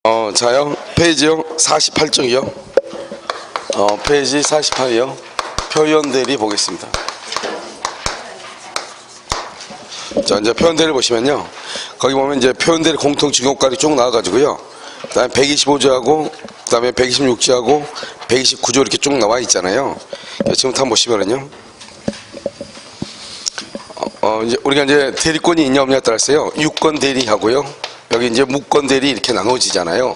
자요. 페이지요. 48쪽이요. 페이지 48이요. 표현 대리 보겠습니다. 자, 이제 표현 대리 보시면요. 거기 보면 이제 표현 대리 공통 적용가리 쭉 나와가지고요. 그 다음에 125조하고, 그 다음에 126조하고, 129조 이렇게 쭉 나와 있잖아요. 지금부터 한번 보시면은요. 이제 우리가 이제 대리권이 있냐 없냐에 따라서요. 유권 대리하고요. 여기 이제 무권 대리 이렇게 나눠지잖아요.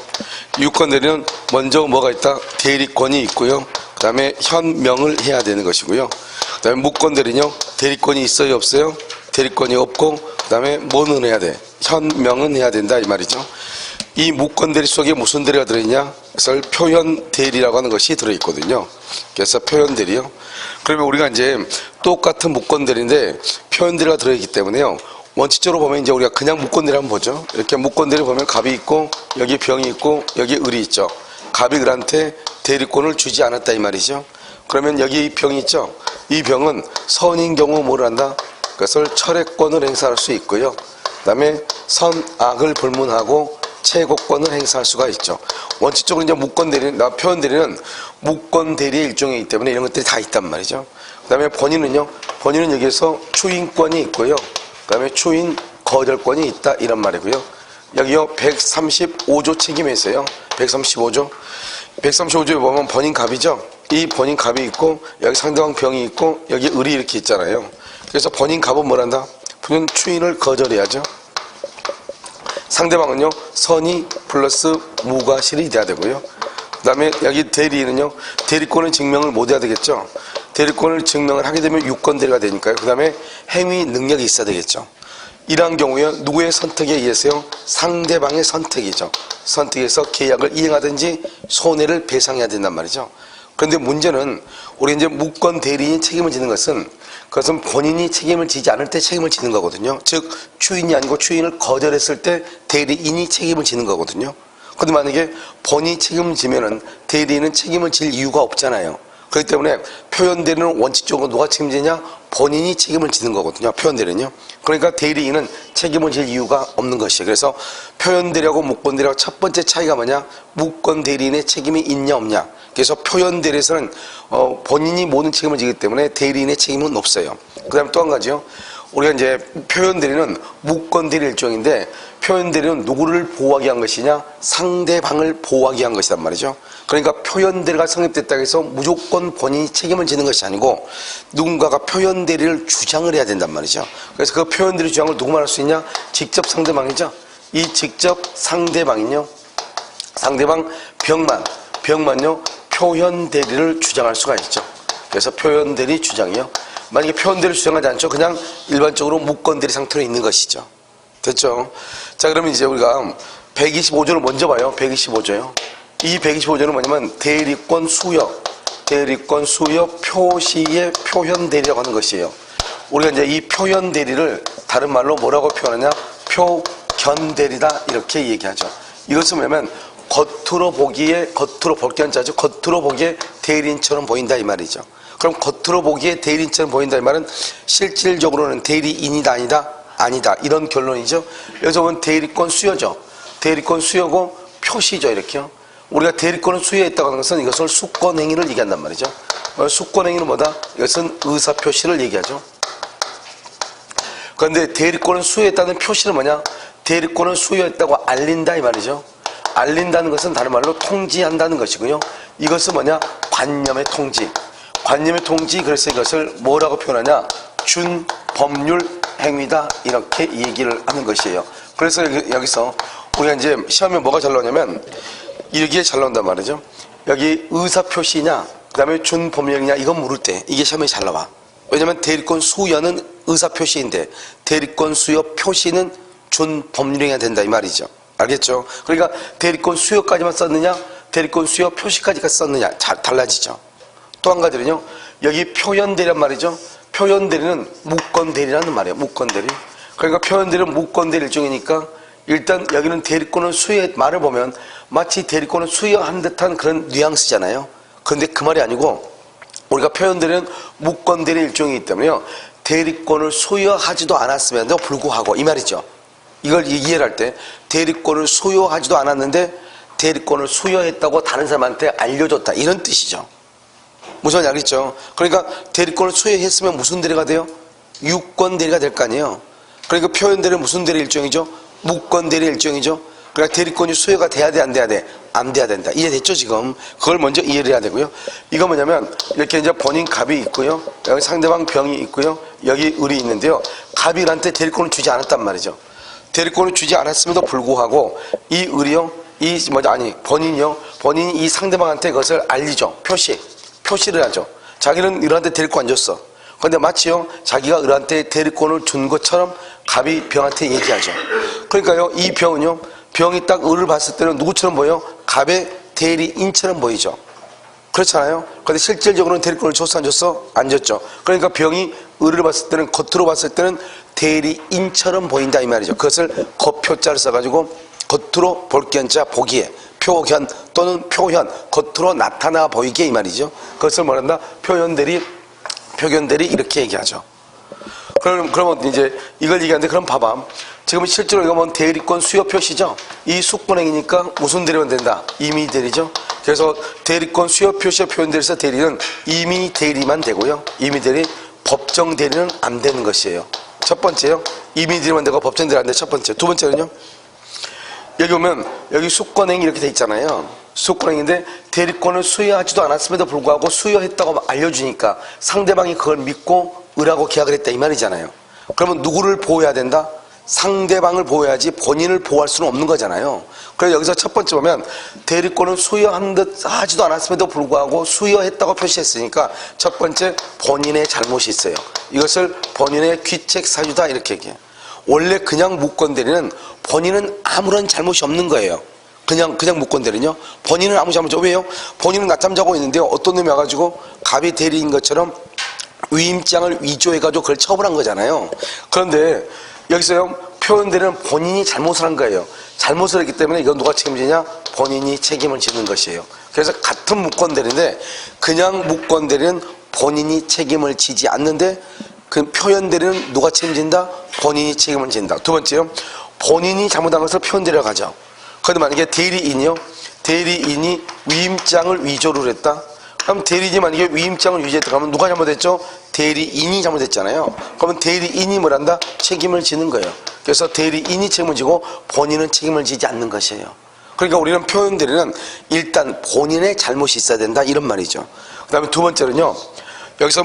유권 대리는 먼저 뭐가 있다? 대리권이 있고요. 그 다음에 현명을 해야 되는 것이고요. 그 다음에 무권 대리는요. 대리권이 있어요, 없어요? 대리권이 없고, 그 다음에 뭐는 해야 돼? 현명은 해야 된다, 이 말이죠. 이 무권 대리 속에 무슨 대리가 들어있냐? 그래서 표현 대리라고 하는 것이 들어있거든요. 그래서 표현 대리요. 그러면 우리가 이제 똑같은 무권 대리인데 표현 대리가 들어있기 때문에요. 원칙적으로 보면 이제 우리가 그냥 무권 대리 한번 보죠. 이렇게 무권 대리 보면 갑이 있고, 여기 병이 있고, 여기 을이 있죠. 갑이 을한테 대리권을 주지 않았다, 이 말이죠. 그러면 여기 병이 있죠. 이 병은 선인 경우 뭐를 한다? 그것을 철회권을 행사할 수 있고요. 그 다음에 선악을 불문하고 최고권을 행사할 수가 있죠. 원칙적으로 이제 무권 대리는, 표현 대리는 무권 대리의 일종이기 때문에 이런 것들이 다 있단 말이죠. 그 다음에 본인은요, 본인은 여기에서 추인권이 있고요. 그 다음에 추인 거절권이 있다, 이런 말이고요. 여기요, 135조 책임에 있어요. 135조. 135조에 보면 본인 갑이죠. 이 본인 갑이 있고, 여기 상대방 병이 있고, 여기 을이 이렇게 있잖아요. 그래서 본인 갑은 뭐란다? 본인 추인을 거절해야죠. 상대방은요, 선이 플러스 무가 실이 돼야 되고요. 그 다음에 여기 대리인은요, 대리권을 증명을 못 해야 되겠죠. 대리권을 증명을 하게 되면 유권 대리가 되니까요. 그 다음에 행위 능력이 있어야 되겠죠. 이러한 경우에 누구의 선택에 의해서요? 상대방의 선택이죠. 선택해서 계약을 이행하든지 손해를 배상해야 된단 말이죠. 그런데 문제는 우리 이제 무권 대리인이 책임을 지는 것은 그것은 본인이 책임을 지지 않을 때 책임을 지는 거거든요. 즉 추인이 아니고 추인을 거절했을 때 대리인이 책임을 지는 거거든요. 그런데 만약에 본인이 책임을 지면은 대리인은 책임을 질 이유가 없잖아요. 그렇기 때문에 표현 대리는 원칙적으로 누가 책임지냐? 본인이 책임을 지는 거거든요. 표현 대리는요. 그러니까 대리인은 책임을 질 이유가 없는 것이에요. 그래서 표현 대리하고 무권 대리하고 첫 번째 차이가 뭐냐? 무권 대리인의 책임이 있냐 없냐. 그래서 표현 대리에서는 본인이 모든 책임을 지기 때문에 대리인의 책임은 없어요. 그 다음에 또 한 가지요. 우리가 이제 표현 대리는 무권 대리 일종인데 표현 대리는 누구를 보호하기 위한 것이냐? 상대방을 보호하기 위한 것이란 말이죠. 그러니까 표현 대리가 성립됐다고 해서 무조건 본인이 책임을 지는 것이 아니고 누군가가 표현 대리를 주장을 해야 된단 말이죠. 그래서 그 표현 대리 주장을 누구만 할 수 있냐? 직접 상대방이죠. 이 직접 상대방은요, 상대방 병만요, 표현 대리를 주장할 수가 있죠. 그래서 표현 대리 주장이요. 만약에 표현 대리를 주장하지 않죠. 그냥 일반적으로 무권 대리 상태로 있는 것이죠. 됐죠? 자, 그러면 이제 우리가 125조를 먼저 봐요. 125조요. 이 125조는 뭐냐면 대리권 수여 표시의 표현 대리라고 하는 것이에요. 우리가 이제 이 표현 대리를 다른 말로 뭐라고 표현하냐? 표견 대리다, 이렇게 얘기하죠. 이것은 뭐냐면 겉으로 보기에 대리인처럼 보인다, 이 말이죠. 그럼 겉으로 보기에 대리인처럼 보인다, 이 말은 실질적으로는 대리인이다, 아니다, 이런 결론이죠. 여기서 보면 대리권 수여죠. 대리권 수여고 표시죠, 이렇게요. 우리가 대리권을 수여했다고 하는 것은 이것을 수권행위를 얘기한단 말이죠. 수권행위는 뭐다? 이것은 의사표시를 얘기하죠. 그런데 대리권을 수여했다는 표시는 뭐냐? 대리권을 수여했다고 알린다, 이 말이죠. 알린다는 것은 다른 말로 통지한다는 것이고요. 이것은 뭐냐? 관념의 통지. 관념의 통지, 그래서 이것을 뭐라고 표현하냐? 준법률 행위다, 이렇게 얘기를 하는 것이에요. 그래서 여기서 우리가 이제 시험에 뭐가 잘 나오냐면 이게 잘 나온단 말이죠. 여기 의사표시냐, 그 다음에 준법률이냐, 이건 물을 때 이게 시험에 잘 나와. 왜냐면 대리권 수여는 의사표시인데 대리권 수여 표시는 준법률행위가 된다, 이 말이죠. 알겠죠? 그러니까 대리권 수여까지만 썼느냐, 대리권 수여 표시까지가 썼느냐, 달라지죠. 또 한 가지는요, 여기 표현 대리란 말이죠. 표현 대리는 무권 대리라는 말이에요. 무권 대리. 그러니까 표현 대리는 무권 대리 일종이니까 일단 여기는 대리권을 수여의 말을 보면 마치 대리권을 수여한 듯한 그런 뉘앙스잖아요. 그런데 그 말이 아니고 우리가 표현 대리는 무권 대리 일종이기 때문에요. 대리권을 수여하지도 않았음에도 불구하고, 이 말이죠. 이걸 이해를 할 때 대리권을 소유하지도 않았는데 대리권을 수여했다고 다른 사람한테 알려줬다 이런 뜻이죠. 무슨 말인지 알겠죠? 그러니까 대리권을 수여했으면 무슨 대리가 돼요? 유권 대리가 될 거 아니에요. 그러니까 표현 대리는 무슨 대리 일종이죠? 무권 대리 일종이죠. 그러니까 대리권이 수여가 돼야 돼, 안 돼야 돼? 안 돼야 된다. 이해됐죠, 지금? 그걸 먼저 이해를 해야 되고요. 이거 뭐냐면, 이렇게 이제 본인 갑이 있고요. 여기 상대방 병이 있고요. 여기 을이 있는데요. 갑이 을한테 대리권을 주지 않았단 말이죠. 대리권을 주지 않았음에도 불구하고, 이 을이요, 본인이요. 본인이 이 상대방한테 그것을 알리죠. 표시를 하죠. 자기는 을한테 대리권 안 줬어. 근데 마치요, 자기가 을한테 대리권을 준 것처럼 갑이 병한테 얘기하죠. 그러니까요, 이 병은요, 병이 딱 을을 봤을 때는 누구처럼 보여? 갑의 대리인처럼 보이죠. 그렇잖아요. 근데 실질적으로는 대리권을 줬어, 안 줬어? 안 줬죠. 그러니까 병이 을을 봤을 때는, 겉으로 봤을 때는 대리인처럼 보인다 이 말이죠. 그것을 겉표자를 써가지고 겉으로 볼견자 보기에, 표견 또는 표현, 겉으로 나타나 보이게 이 말이죠. 그것을 뭐란다? 표현대리 이렇게 얘기하죠. 그러면 이제 이걸 얘기하는데, 그럼 봐봐. 지금 실제로 이거 뭐 대리권 수여 표시죠? 이 수권행위니까 무슨 대리만 된다? 임의 대리죠? 그래서 대리권 수여 표시의 표현대리에서 대리는 임의 대리만 되고요. 임의 대리, 법정 대리는 안 되는 것이에요. 첫 번째요. 임의 대리만 되고 법정 대리 안 돼. 첫 번째. 두 번째는요. 여기 보면 여기 수권행위 이렇게 돼 있잖아요. 수권행위인데 대리권을 수여하지도 않았음에도 불구하고 수여했다고 알려주니까 상대방이 그걸 믿고 을하고 계약을 했다 이 말이잖아요. 그러면 누구를 보호해야 된다? 상대방을 보호해야지 본인을 보호할 수는 없는 거잖아요. 그래서 여기서 첫 번째 보면 대리권을 수여한 듯 하지도 않았음에도 불구하고 수여했다고 표시했으니까 첫 번째 본인의 잘못이 있어요. 이것을 본인의 귀책 사유다 이렇게 얘기해요. 원래 그냥 무권 대리는 본인은 아무런 잘못이 없는 거예요. 그냥 무권 대리는요. 본인은 아무 잘못이 없어요. 왜요? 본인은 낮잠 자고 있는데요. 어떤 놈이 와가지고 갑이 대리인 것처럼 위임장을 위조해가지고 그걸 처벌한 거잖아요. 그런데 여기서요, 표현대리는 본인이 잘못을 한 거예요. 잘못을 했기 때문에 이건 누가 책임지냐? 본인이 책임을 지는 것이에요. 그래서 같은 무권대리인데 그냥 무권대리는 본인이 책임을 지지 않는데 그 표현대리는 누가 책임진다? 본인이 책임을 진다. 두 번째요, 본인이 잘못한 것을 표현대리라고 하죠. 그런데 만약에 대리인이 위임장을 위조를 했다? 그럼 대리인이 만약에 위임장을 위조했다 그러면 누가 잘못했죠? 대리인이 잘못했잖아요. 그러면 대리인이 뭘 한다? 책임을 지는 거예요. 그래서 대리인이 책임을 지고 본인은 책임을 지지 않는 것이에요. 그러니까 우리는 표현대리는 일단 본인의 잘못이 있어야 된다 이런 말이죠. 그 다음에 두 번째는요, 여기서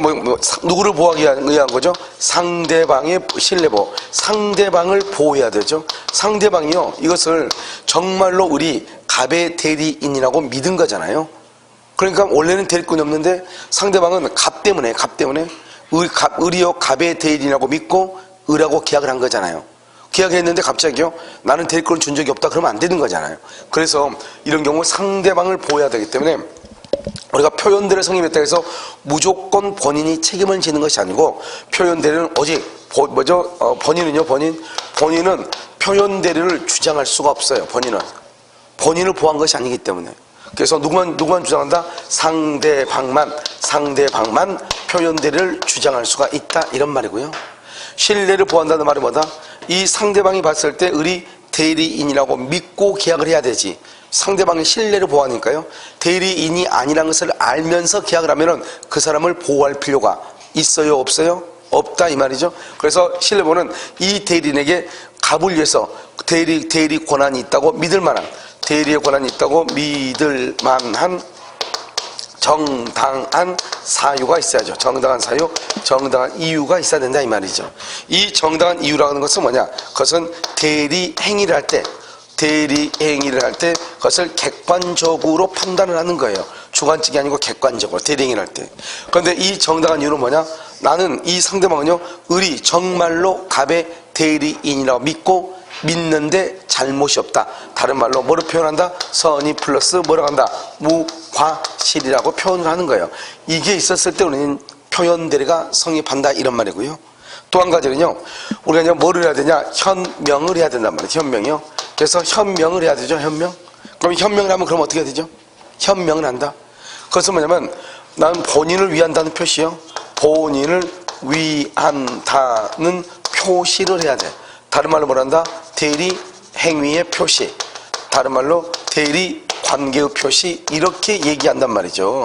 누구를 보호하기 위한 거죠? 상대방의 신뢰보호. 상대방을 보호해야 되죠. 상대방이요, 이것을 정말로 우리 갑의 대리인이라고 믿은 거잖아요. 그러니까 원래는 대리권이 없는데 상대방은 갑 때문에 을이요 갑의 대리인이라고 믿고 을하고 계약을 한 거잖아요. 계약했는데 갑자기요, 나는 대리권을 준 적이 없다 그러면 안 되는 거잖아요. 그래서 이런 경우 상대방을 보호해야 되기 때문에 우리가 표현대리를 성립했다 해서 무조건 본인이 책임을 지는 것이 아니고, 표현대리는 오직 본인은 표현대리를 주장할 수가 없어요. 본인을 보호한 것이 아니기 때문에. 그래서 누구만 주장한다? 상대방만 표현대리를 주장할 수가 있다 이런 말이고요. 신뢰를 보호한다는 말이 뭐다? 이 상대방이 봤을 때 을이 대리인이라고 믿고 계약을 해야 되지. 상대방의 신뢰를 보호하니까요. 대리인이 아니라는 것을 알면서 계약을 하면은 그 사람을 보호할 필요가 있어요, 없어요? 없다 이 말이죠. 그래서 신뢰보호는 이 대리인에게 갑을 위해서 대리 권한이 있다고 믿을 만한, 대리의 권한이 있다고 믿을 만한 정당한 사유가 있어야죠. 정당한 사유, 정당한 이유가 있어야 된다 이 말이죠. 이 정당한 이유라는 것은 뭐냐? 그것은 대리 행위를 할 때 그것을 객관적으로 판단을 하는 거예요. 주관적이 아니고 객관적으로 대리 행위를 할 때. 그런데 이 정당한 이유는 뭐냐? 나는 이 상대방은요, 을이 정말로 갑의 대리인이라고 믿는데 잘못이 없다. 다른 말로 뭐를 표현한다? 선의 플러스 뭐라고 한다? 무과실이라고 표현을 하는 거예요. 이게 있었을 때 우리는 표현대리가 성립한다 이런 말이고요. 또 한 가지는요, 우리가 이제 뭐를 해야 되냐? 현명을 해야 된단 말이에요. 현명이요. 그래서 현명을 해야 되죠. 현명. 그럼 현명을 하면 그럼 어떻게 해야 되죠? 현명을 한다. 그것은 뭐냐면 나는 본인을 위한다는 표시요. 본인을 위한다는 표시를 해야 돼. 다른 말로 뭐란다? 대리 행위의 표시. 다른 말로 대리 관계의 표시 이렇게 얘기한단 말이죠.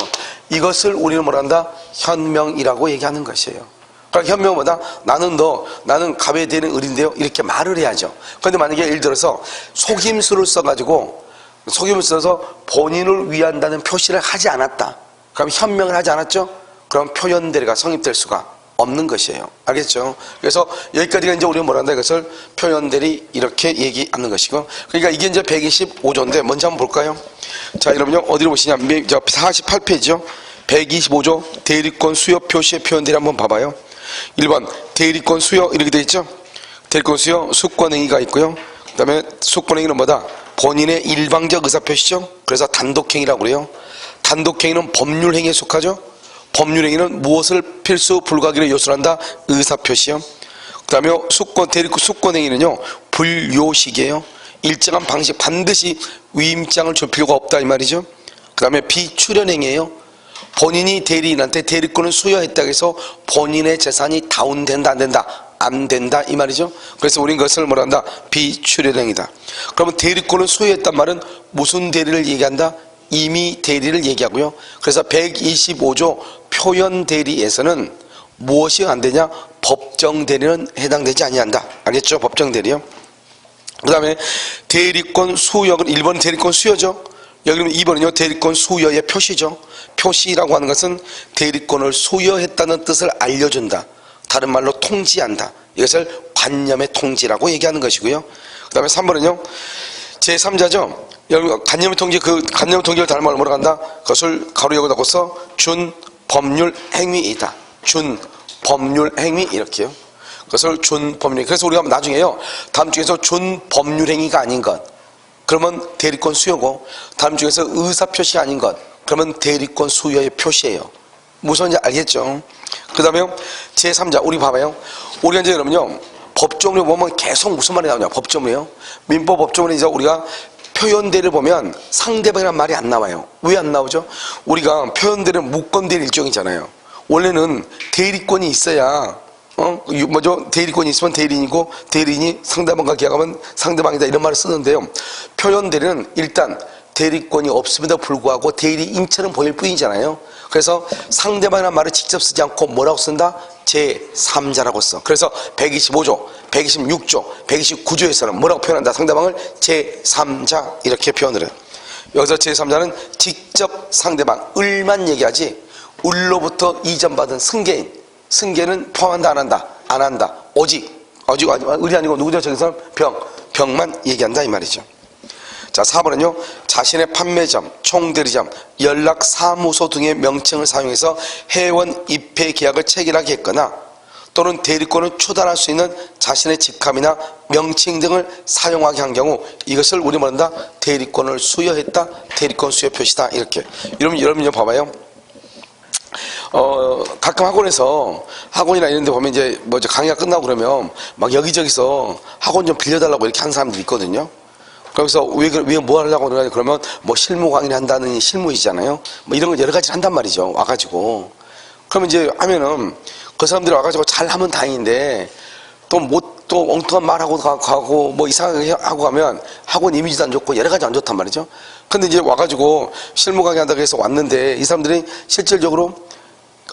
이것을 우리는 뭐란다? 현명이라고 얘기하는 것이에요. 그러니까 현명보다 나는 갑에 되는 을인데요 이렇게 말을 해야죠. 그런데 만약에 예를 들어서 속임수를 써가지고 속임을 써서 본인을 위한다는 표시를 하지 않았다. 그럼 현명을 하지 않았죠? 그럼 표현대리가 성립될 수가 없는 것이에요. 알겠죠? 그래서 여기까지가 이제 우리가 뭐란다? 이것을 표현대리 이렇게 얘기하는 것이고. 그러니까 이게 이제 125조인데 먼저 한번 볼까요? 자, 여러분요, 어디로 보시냐? 48페이지죠? 125조 대리권 수요 표시의 표현대리 한번 봐봐요. 1번 대리권 수요 이렇게 돼 있죠? 대리권 수요 수권행위가 있고요. 그 다음에 수권행위는 뭐다? 본인의 일방적 의사표시죠? 그래서 단독행위라고 그래요. 단독행위는 법률행위에 속하죠? 법률행위는 무엇을 필수 불가하기로 요소를 한다? 의사표시요. 그 다음에 대리권 수권행위는요 불요식이에요. 일정한 방식 반드시 위임장을 줄 필요가 없다 이 말이죠. 그 다음에 비출연행위예요. 본인이 대리인한테 대리권을 수여했다고 해서 본인의 재산이 다운된다 안 된다? 안 된다 이 말이죠. 그래서 우린 그것을 뭐란다? 비출연행위다. 그러면 대리권을 수여했단 말은 무슨 대리를 얘기한다? 임의 대리를 얘기하고요. 그래서 125조 표현 대리에서는 무엇이 안 되냐? 법정 대리는 해당되지 아니한다. 알겠죠? 법정 대리요. 그 다음에 대리권 수여는 1번 대리권 수여죠. 여기는 2번은요 대리권 수여의 표시죠. 표시라고 하는 것은 대리권을 수여했다는 뜻을 알려준다. 다른 말로 통지한다. 이것을 관념의 통지라고 얘기하는 것이고요. 그 다음에 3번은요 제3자죠. 여러분 관념의 통지, 그 관념의 통지를 다른 말로 뭐라고 한다? 그것을 가로 열고 닫고서 준 법률 행위이다. 준 법률 행위 이렇게요. 그것을 준 법률. 그래서 우리가 나중에요 다음 중에서 준 법률 행위가 아닌 것 그러면 대리권 수여고, 다음 중에서 의사표시 아닌 것 그러면 대리권 수여의 표시예요. 무슨지 알겠죠? 그 다음에 제3자 우리 봐봐요. 우리가 이제 여러분요 법조문에 보면 계속 무슨 말이 나오냐? 법조문이요. 민법 법조문에 이제 우리가 표현대를 보면 상대방이라는 말이 안 나와요. 왜 안 나오죠? 우리가 표현대는 무권대리 일종이잖아요. 원래는 대리권이 있어야 대리권이 있으면 대리인이고 대리인이 상대방과 계약하면 상대방이다 이런 말을 쓰는데요. 표현대리는 일단 대리권이 없음에도 불구하고 대리인처럼 보일 뿐이잖아요. 그래서 상대방이라는 말을 직접 쓰지 않고 뭐라고 쓴다? 제3자라고 써. 그래서 125조, 126조, 129조에서는 뭐라고 표현한다? 상대방을 제3자 이렇게 표현을 해요. 여기서 제3자는 직접 상대방, 을만 얘기하지 을로부터 이전받은 승계는 포함한다 안 한다? 안 한다. 오직 을이 아니고 누구죠? 저기서 병만 얘기한다 이 말이죠. 자, 4번은요 자신의 판매점, 총대리점, 연락사무소 등의 명칭을 사용해서 회원 입회 계약을 체결하게 했거나 또는 대리권을 추단할 수 있는 자신의 직함이나 명칭 등을 사용하게 한 경우 이것을 우리 말한다? 대리권을 수여했다, 대리권 수여 표시다 이렇게. 여러분 봐봐요. 가끔 학원이나 이런 데 보면 이제 강의가 끝나고 그러면 막 여기저기서 학원 좀 빌려달라고 이렇게 하는 사람들이 있거든요. 거기서 왜 뭐 하려고 그러면 뭐 실무 강의를 한다는 실무이잖아요. 뭐 이런 걸 여러 가지 한단 말이죠. 와가지고. 그러면 이제 하면은 그 사람들이 와가지고 잘 하면 다행인데 또 엉뚱한 말하고 가고 뭐 이상하게 하고 가면 학원 이미지도 안 좋고 여러 가지 안 좋단 말이죠. 근데 이제 와가지고 실무 강의 한다고 해서 왔는데 이 사람들이 실질적으로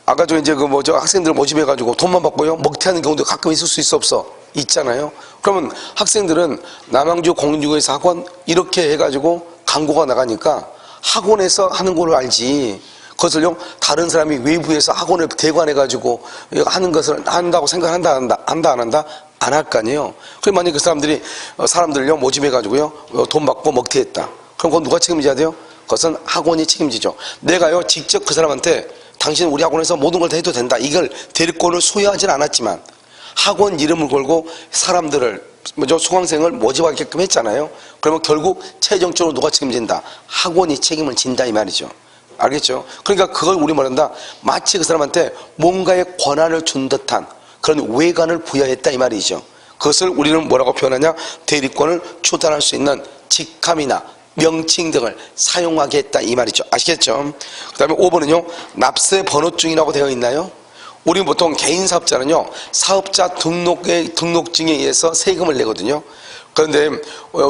와가지고 이제 학생들 모집해가지고 돈만 받고요. 먹튀하는 경우도 가끔 있을 수 있어 없어? 있잖아요. 그러면 학생들은 남양주 공인중개사 학원 이렇게 해가지고 광고가 나가니까 학원에서 하는 걸로 알지 그것을요 다른 사람이 외부에서 학원을 대관해가지고 하는 것을 한다고 생각한다 안 한다? 안 할 거 아니에요. 그럼 만약에 그 사람들을요 모집해가지고요 돈 받고 먹튀했다. 그럼 그건 누가 책임져야 돼요? 그것은 학원이 책임지죠. 내가요 직접 그 사람한테 당신 우리 학원에서 모든 걸 다 해도 된다. 이걸 대리권을 소유하지는 않았지만 학원 이름을 걸고 사람들을 수강생을 모집하게끔 했잖아요. 그러면 결국 최종적으로 누가 책임진다? 학원이 책임을 진다 이 말이죠. 알겠죠? 그러니까 그걸 우리 말한다. 마치 그 사람한테 뭔가의 권한을 준 듯한 그런 외관을 부여했다 이 말이죠. 그것을 우리는 뭐라고 표현하냐? 대리권을 추단할 수 있는 직함이나 명칭 등을 사용하게 했다 이 말이죠. 아시겠죠? 그 다음에 5번은요 납세 번호증이라고 되어 있나요? 우리는 보통 개인 사업자는요 사업자 등록증에 의해서 세금을 내거든요. 그런데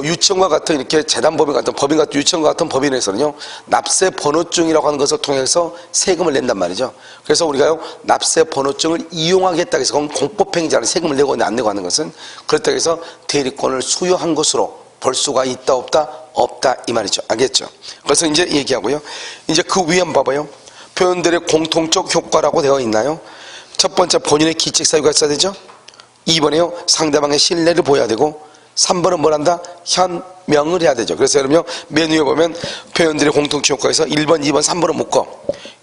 유치원과 같은 이렇게 재단법인 같은 법인 같은 유치원과 같은 법인에서는요 납세 번호증이라고 하는 것을 통해서 세금을 낸단 말이죠. 그래서 우리가요 납세 번호증을 이용하겠다 해서 그건 공법행위잖아요. 세금을 내고 안 내고 하는 것은 그렇다고 해서 대리권을 수여한 것으로 볼 수가 있다 없다? 없다 이 말이죠. 알겠죠? 그래서 이제 얘기하고요. 이제 그 위에 한번 봐봐요. 표현들의 공통적 효과라고 되어 있나요? 첫 번째 본인의 기책 사유가 있어야 되죠. 2번에요 상대방의 신뢰를 보여야 되고 3번은 뭘 한다? 현명을 해야 되죠. 그래서 여러분요 맨 위에 보면 표현들의 공통적 효과에서 1번, 2번, 3번을 묶어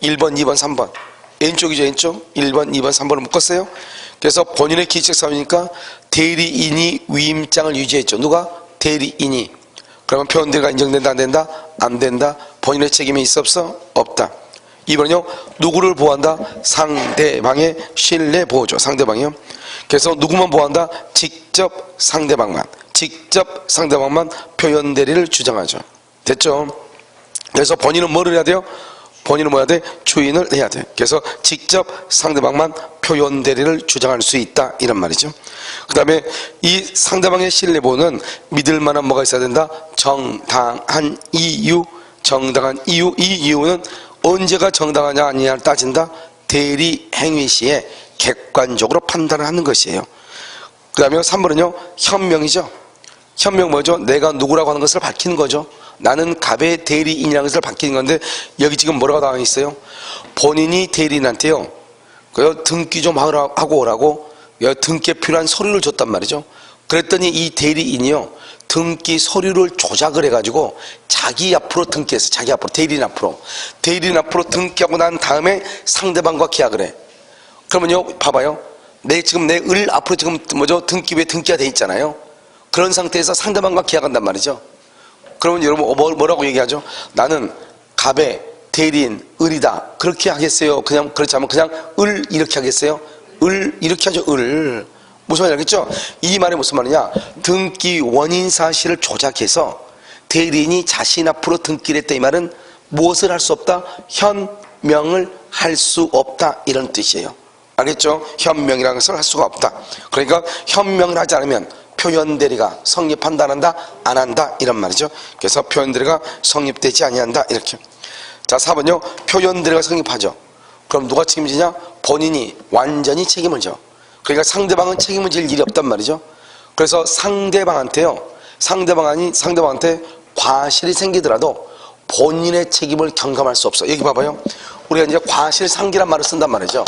1번, 2번, 3번 왼쪽이죠. 왼쪽 1번, 2번, 3번을 묶었어요. 그래서 본인의 기책 사유니까 대리인이 위임장을 유지했죠. 누가? 대리인이. 그러면 표현대리가 인정된다 안 된다? 안 된다. 본인의 책임이 있어 없어? 없다. 2번은요 누구를 보호한다? 상대방의 신뢰 보호죠. 상대방이요. 그래서 누구만 보호한다? 직접 상대방만 표현대리를 주장하죠. 됐죠? 그래서 본인은 뭐를 해야 돼요? 본인은 뭐 해야 돼? 추인을 해야 돼. 그래서 직접 상대방만 표현대리를 주장할 수 있다 이런 말이죠. 그 다음에 이 상대방의 신뢰보호는 믿을 만한 뭐가 있어야 된다? 정당한 이유. 이 이유는 언제가 정당하냐 아니냐를 따진다? 대리 행위 시에 객관적으로 판단을 하는 것이에요. 그 다음에 3번은요 현명이죠. 현명 뭐죠? 내가 누구라고 하는 것을 밝히는 거죠. 나는 갑의 대리인이라는 것을 밝히는 건데 여기 지금 뭐라고 나와 있어요? 본인이 대리인한테요 등기 좀 하고 오라고 등기에 필요한 서류를 줬단 말이죠. 그랬더니 이 대리인이요 등기 서류를 조작을 해가지고 자기 앞으로 등기해서 자기 앞으로 대리인 앞으로 등기하고 난 다음에 상대방과 계약을 해. 그러면요 봐봐요 지금 내 을 앞으로 지금 뭐죠? 등기부에 등기가 돼 있잖아요. 그런 상태에서 상대방과 계약한단 말이죠. 그러면 여러분 뭐라고 얘기하죠? 나는 갑의 대리인 을이다 그렇게 하겠어요? 그냥 그렇지 않으면 그냥 을 이렇게 하겠어요? 을 이렇게 하죠. 을 무슨 말인지 알겠죠? 이 말이 무슨 말이냐? 등기 원인 사실을 조작해서 대리인이 자신 앞으로 등기를 했다 이 말은 무엇을 할 수 없다? 현명을 할 수 없다 이런 뜻이에요. 알겠죠? 현명이라는 것을 할 수가 없다. 그러니까 현명을 하지 않으면 표현대리가 성립한다 안 한다? 안 한다 이런 말이죠. 그래서 표현대리가 성립되지 아니한다 이렇게. 자 4번요 표현대리가 성립하죠. 그럼 누가 책임지냐? 본인이 완전히 책임을 져. 그러니까 상대방은 책임을 질 일이 없단 말이죠. 그래서 상대방한테 과실이 생기더라도 본인의 책임을 경감할 수 없어. 여기 봐봐요. 우리가 이제 과실상계란 말을 쓴단 말이죠.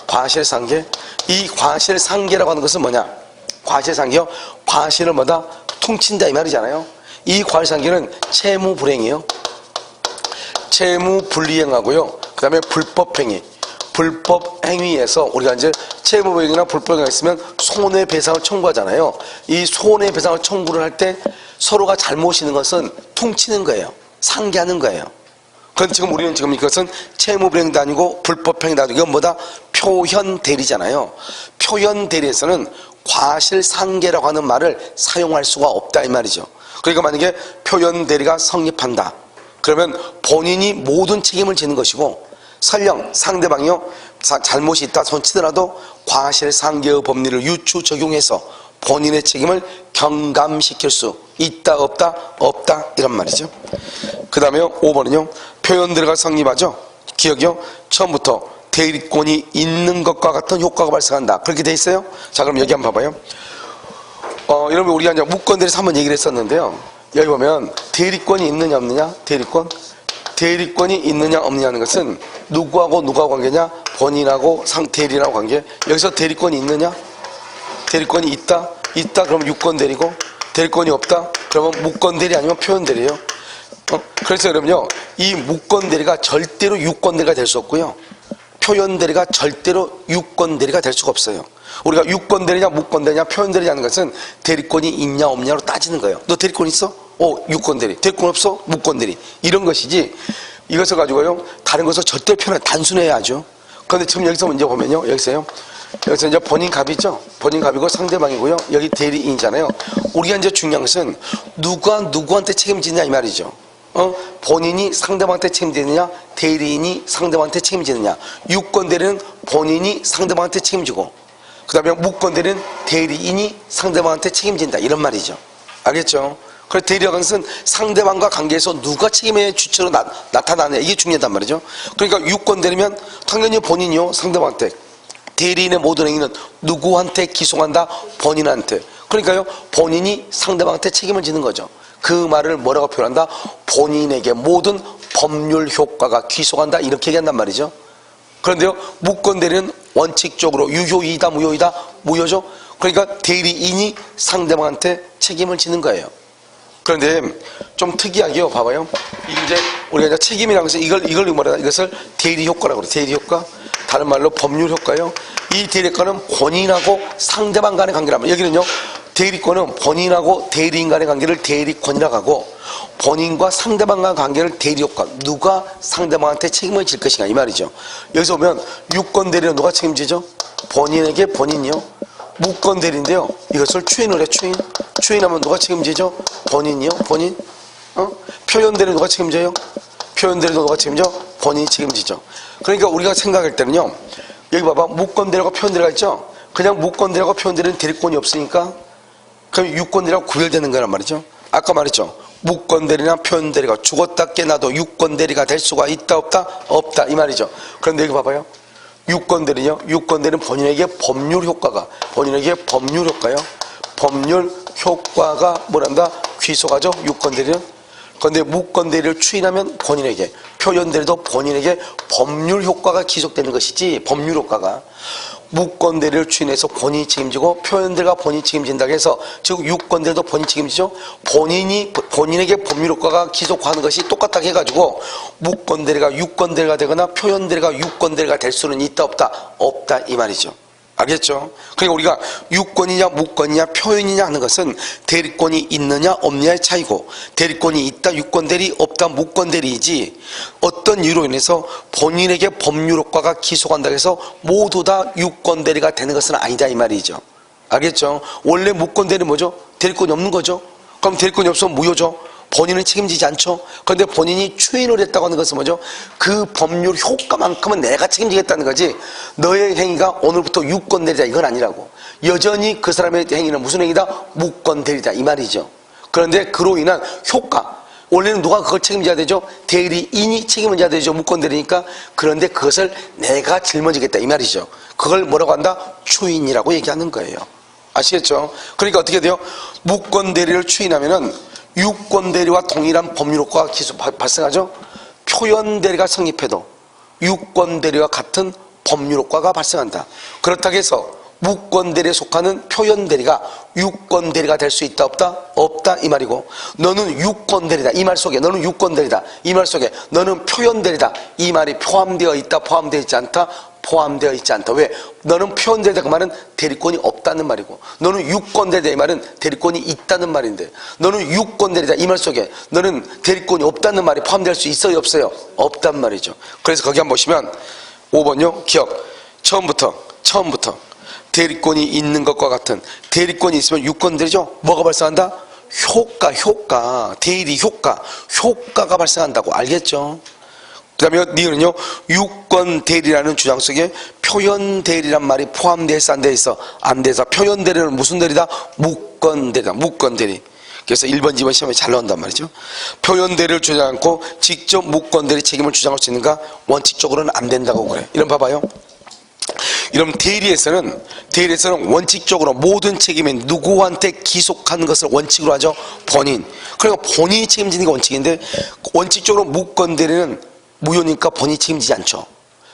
과실상계. 이 과실상계라고 하는 것은 뭐냐? 과실상계요. 과실을 뭐다? 퉁친다 이 말이잖아요. 이 과실상계는 채무불행이에요. 채무불이행하고요. 그 다음에 불법행위. 불법행위에서 우리가 이제 채무불이행이나 불법행위가 있으면 손해배상을 청구하잖아요. 이 손해배상을 청구를 할 때 서로가 잘못 있는 것은 퉁치는 거예요. 상계하는 거예요. 그런데 지금 우리는 지금 이것은 채무불이행도 아니고 불법행위도 아니고 이건 뭐다? 표현대리잖아요. 표현대리에서는 과실상계라고 하는 말을 사용할 수가 없다 이 말이죠. 그러니까 만약에 표현대리가 성립한다 그러면 본인이 모든 책임을 지는 것이고 설령 상대방이요 잘못이 있다 손치더라도 과실상계의 법리를 유추 적용해서 본인의 책임을 경감시킬 수 있다 없다? 없다 이런 말이죠. 그 다음에 5번은요 표현대리가 성립하죠. 기억이요 처음부터 대리권이 있는 것과 같은 효과가 발생한다 그렇게 돼 있어요. 자 그럼 여기 한번 봐봐요. 여러분 우리가 이제 무권대리에서 한번 얘기를 했었는데요. 여기 보면 대리권이 있느냐 없느냐? 대리권이 있느냐 없느냐는 것은 누구하고 누가 관계냐? 본인하고 대리인하고 관계. 여기서 대리권이 있느냐? 대리권이 있다 그러면 유권대리고 대리권이 없다 그러면 무권대리 아니면 표현대리예요. 그래서 여러분요 이 무권대리가 절대로 유권대리가 될 수 없고요 표현대리가 절대로 유권대리가 될 수가 없어요. 우리가 유권대리냐 무권대리냐 표현대리냐는 것은 대리권이 있냐 없냐로 따지는 거예요. 너 대리권 있어? 유권대리. 대리권 없어? 무권대리. 이런 것이지 이것을 가지고요 다른 것을 절대 단순해야죠. 그런데 지금 여기서 문제 보면요 여기서 이제 본인 갑이죠. 본인 갑이고 상대방이고요 여기 대리인이잖아요. 우리가 이제 중요한 것은 누가 누구한테 책임지냐 이 말이죠. 본인이 상대방한테 책임지느냐 대리인이 상대방한테 책임지느냐. 유권대리는 본인이 상대방한테 책임지고 그 다음에 무권대리는 대리인이 상대방한테 책임진다 이런 말이죠. 알겠죠? 그래서 대리라는 것은 상대방과 관계에서 누가 책임의 주체로 나타나냐, 이게 중요하단 말이죠. 그러니까 유권 대리면 당연히 본인이요, 상대방한테. 대리인의 모든 행위는 누구한테 기소한다? 본인한테. 그러니까요, 본인이 상대방한테 책임을 지는 거죠. 그 말을 뭐라고 표현한다? 본인에게 모든 법률 효과가 귀속한다, 이렇게 얘기한단 말이죠. 그런데요, 무권 대리는 원칙적으로 유효이다, 무효이다? 무효죠. 그러니까 대리인이 상대방한테 책임을 지는 거예요. 그런데 좀 특이하게요, 봐봐요. 이제 우리가 이제 책임이라는 것은 이걸 말하다, 이것을 대리 효과라고 그래요. 대리 효과. 다른 말로 법률 효과요. 이 대리 효과는 본인하고 상대방 간의 관계라면, 여기는요, 대리권은 본인하고 대리인 간의 관계를 대리권이라고 하고, 본인과 상대방 간의 관계를 대리 효과. 누가 상대방한테 책임을 질 것인가, 이 말이죠. 여기서 보면 유권 대리는 누가 책임지죠? 본인에게 본인이요. 무권 대리인데요, 이것을 추인을 해. 추인하면 누가 책임지죠? 본인이요. 본인. 표현 대리는 누가 책임져요? 표현 대리도 누가 책임져? 본인이 책임지죠. 그러니까 우리가 생각할 때는요, 여기 봐봐, 무권 대리하고 표현 대리가 있죠. 그냥 무권 대리하고 표현 대리는 대리권이 없으니까 그럼 유권 대리하고 구별되는 거란 말이죠. 아까 말했죠, 무권 대리나 표현 대리가 죽었다 깨나도 유권 대리가 될 수가 있다 없다? 없다, 이 말이죠. 그런데 여기 봐봐요, 유권 대리요, 유권 대리는 본인에게 법률 효과가, 본인에게 법률 효과요, 법률 효과가 뭐란다? 귀속하죠, 유권 대리는. 그런데 무권 대리를 추인하면 본인에게, 표현 대리도 본인에게 법률 효과가 기속되는 것이지, 법률 효과가. 무권 대리를 추인해서 본인이 책임지고 표현 대리가 본인이 책임진다고 해서, 즉 유권 대리도 본인이 책임지죠. 본인에게 법률 효과가 기속하는 것이 똑같다고 해가지고 무권 대리가 유권 대리가 되거나 표현 대리가 유권 대리가 될 수는 있다 없다? 없다, 이 말이죠. 알겠죠? 그러니까 우리가 유권이냐 무권이냐 표현이냐 하는 것은 대리권이 있느냐 없느냐의 차이고, 대리권이 있다 유권 대리, 없다 무권 대리이지, 어떤 이유로 인해서 본인에게 법률 효과가 기속한다고 해서 모두 다 유권 대리가 되는 것은 아니다, 이 말이죠. 알겠죠? 원래 무권 대리는 뭐죠? 대리권이 없는 거죠. 그럼 대리권이 없으면 무효죠. 본인은 책임지지 않죠. 그런데 본인이 추인을 했다고 하는 것은 뭐죠? 그 법률 효과만큼은 내가 책임지겠다는 거지, 너의 행위가 오늘부터 유권 대리다, 이건 아니라고. 여전히 그 사람의 행위는 무슨 행위다? 무권 대리다, 이 말이죠. 그런데 그로 인한 효과, 원래는 누가 그걸 책임져야 되죠? 대리인이 책임을 져야 되죠, 무권 대리니까. 그런데 그것을 내가 짊어지겠다, 이 말이죠. 그걸 뭐라고 한다? 추인이라고 얘기하는 거예요. 아시겠죠? 그러니까 어떻게 돼요? 무권 대리를 추인하면은 유권 대리와 동일한 법률 효과가 발생하죠. 표현 대리가 성립해도 유권 대리와 같은 법률 효과가 발생한다. 그렇다고 해서 무권 대리에 속하는 표현 대리가 유권 대리가 될 수 있다 없다? 없다, 이 말이고, 너는 유권 대리다, 이 말 속에 너는 유권 대리다, 이 말 속에 너는 표현 대리다, 이 말이 포함되어 있다, 포함되어 있지 않다? 포함되어 있지 않다. 왜? 너는 표현 대리다, 그 말은 대리권이 없다는 말이고, 너는 유권 대리다, 이 말은 대리권이 있다는 말인데, 너는 유권 대리다, 이 말 속에 너는 대리권이 없다는 말이 포함될 수 있어요 없어요? 없단 말이죠. 그래서 거기 한번 보시면 5번요 기억, 처음부터 대리권이 있는 것과 같은, 대리권이 있으면 유권 대리죠. 뭐가 발생한다? 효과, 대리 효과가 발생한다고. 알겠죠? 그 다음에 니은은요, 유권 대리라는 주장 속에 표현 대리란 말이 포함돼서 안 돼 있어? 안 돼서 표현 대리는 무슨 대리다? 무권 대리다, 무권 대리. 그래서 1번, 2번 시험에 잘 나온단 말이죠. 표현 대리를 주장 않고 직접 무권 대리 책임을 주장할 수 있는가? 원칙적으로는 안 된다고 그래. 이런 봐봐요. 이런 대리에서는 원칙적으로 모든 책임이 누구한테 기속하는 것을 원칙으로 하죠. 본인. 그러니까 본인이 책임지는 게 원칙인데, 원칙적으로 무권 대리는 무효니까 본인이 책임지지 않죠.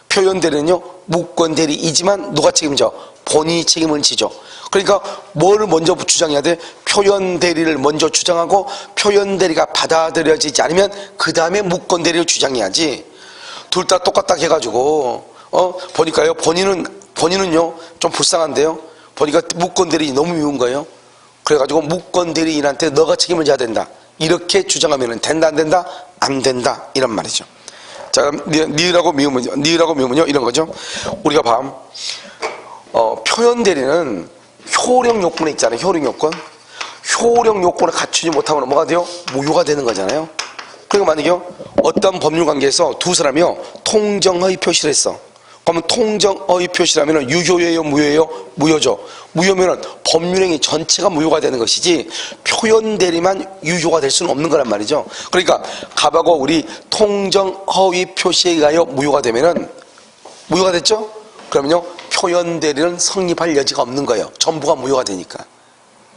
표현 대리는요, 무권 대리이지만 누가 책임져? 본인이 책임을 지죠. 그러니까 뭘 먼저 주장해야 돼? 표현 대리를 먼저 주장하고 표현 대리가 받아들여지지 않으면 그 다음에 무권 대리를 주장해야지. 둘 다 똑같다 해가지고 보니까요, 본인은요 좀 불쌍한데요, 보니까 무권 대리인이 너무 미운 거예요. 그래가지고 무권 대리인한테 너가 책임을 져야 된다, 이렇게 주장하면 된다 안 된다? 안 된다, 이런 말이죠. 자, 그럼 니으라고 미우면요 이런 거죠. 우리가 표현 대리는 효력 요건에 있잖아요. 효력 요건을 갖추지 못하면 뭐가 돼요? 무효가 되는 거잖아요. 그러니까 만약에 어떤 법률 관계에서 두 사람이요 통정의 표시를 했어. 그러면 통정어의 표시라면 유효예요, 무효예요? 무효죠. 무효면은 법률행위 전체가 무효가 되는 것이지 표현 대리만 유효가 될 수는 없는 거란 말이죠. 그러니까 갑하고 우리 통정허위 표시에 의하여 무효가 되면은 무효가 됐죠? 그러면요 표현 대리는 성립할 여지가 없는 거예요. 전부가 무효가 되니까.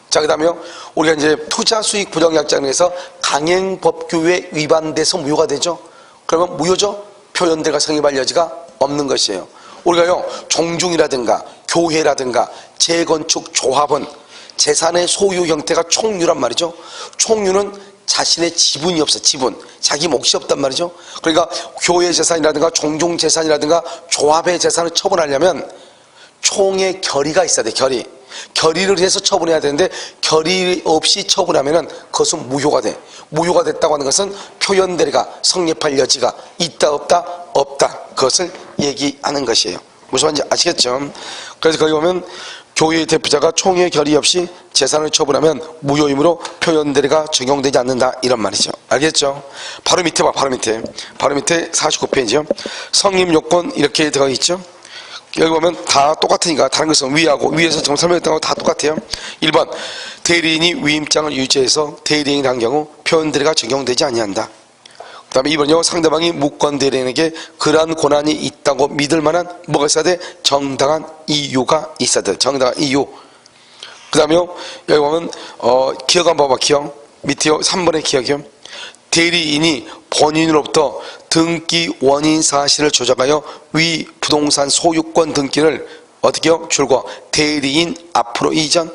자, 그 다음에요 우리가 이제 투자 수익 부정약정에서 강행법규에 위반돼서 무효가 되죠. 그러면 무효죠. 표현 대리가 성립할 여지가 없는 것이에요. 우리가요 종중이라든가 교회라든가 재건축 조합은 재산의 소유 형태가 총유란 말이죠. 총유는 자신의 지분이 없어. 지분, 자기 몫이 없단 말이죠. 그러니까 교회 재산이라든가 종중 재산이라든가 조합의 재산을 처분하려면 총의 결의가 있어야 돼. 결의를 해서 처분해야 되는데 결의 없이 처분하면은 그것은 무효가 돼. 무효가 됐다고 하는 것은 표현 대리가 성립할 여지가 있다 없다? 없다. 그것을 얘기하는 것이에요. 무슨 말인지 아시겠죠? 그래서 거기 보면 교회의 대표자가 총회 결의 없이 재산을 처분하면 무효이므로 표현 대리가 적용되지 않는다 이런 말이죠. 알겠죠? 바로 밑에 봐. 바로 밑에 49페이지요. 성립 요건 이렇게 들어가 있죠. 여기 보면 다 똑같으니까 다른 것은 위하고 위에서 지금 설명했던 거 다 똑같아요. 1번 대리인이 위임장을 유지해서 대리인을 한 경우 표현 대리가 적용되지 아니한다. 그 다음에 2번요 상대방이 무권 대리인에게 그러한 권한이 있다고 믿을 만한 뭐가 있어야 돼? 정당한 이유가 있어야 돼. 정당한 이유. 그 다음에요 여기 보면 기억 한번 봐봐. 기억 밑에요 3번의 기억이요. 대리인이 본인으로부터 등기 원인 사실을 조작하여 위 부동산 소유권 등기를 어떻게요? 줄거 대리인 앞으로 이전.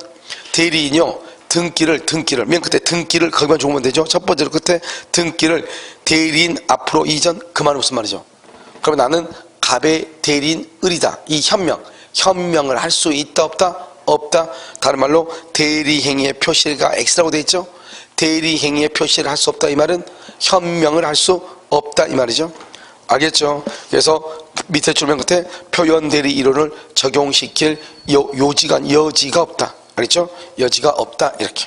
대리인이요 등기를 맨 끝에 등기를 거기만 적으면 되죠. 첫 번째로 끝에 등기를 대리인 앞으로 이전. 그 말은 무슨 말이죠? 그러면 나는 갑의 대리인 을이다. 이 현명을 할 수 있다 없다? 없다. 다른 말로 대리행위의 표시가 X라고 되어 있죠. 대리행위의 표시를 할 수 없다 이 말은 현명을 할 수 없다 이 말이죠. 알겠죠? 그래서 밑에 줄 맨 끝에 표현 대리 이론을 적용시킬 여지가 없다. 알겠죠? 여지가 없다 이렇게.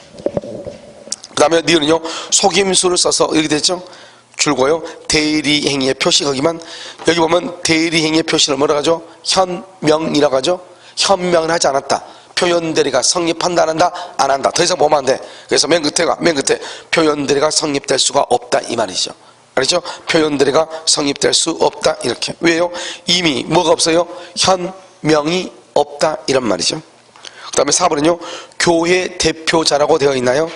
그 다음에 니은은요 속임수를 써서 이렇게 됐죠. 줄고요 대리행위의 표시 거기만. 여기 보면 대리행위의 표시를 뭐라고 하죠? 현명이라고 하죠. 현명을 하지 않았다. 표현 대리가 성립한다 안 한다? 안 한다. 더 이상 보면 안 돼. 그래서 맨 끝에 표현 대리가 성립될 수가 없다 이 말이죠. 알겠죠? 표현 대리가 성립될 수 없다 이렇게. 왜요? 이미 뭐가 없어요? 현명이 없다 이런 말이죠. 그 다음에 4번은요 교회 대표자라고 되어 있나요?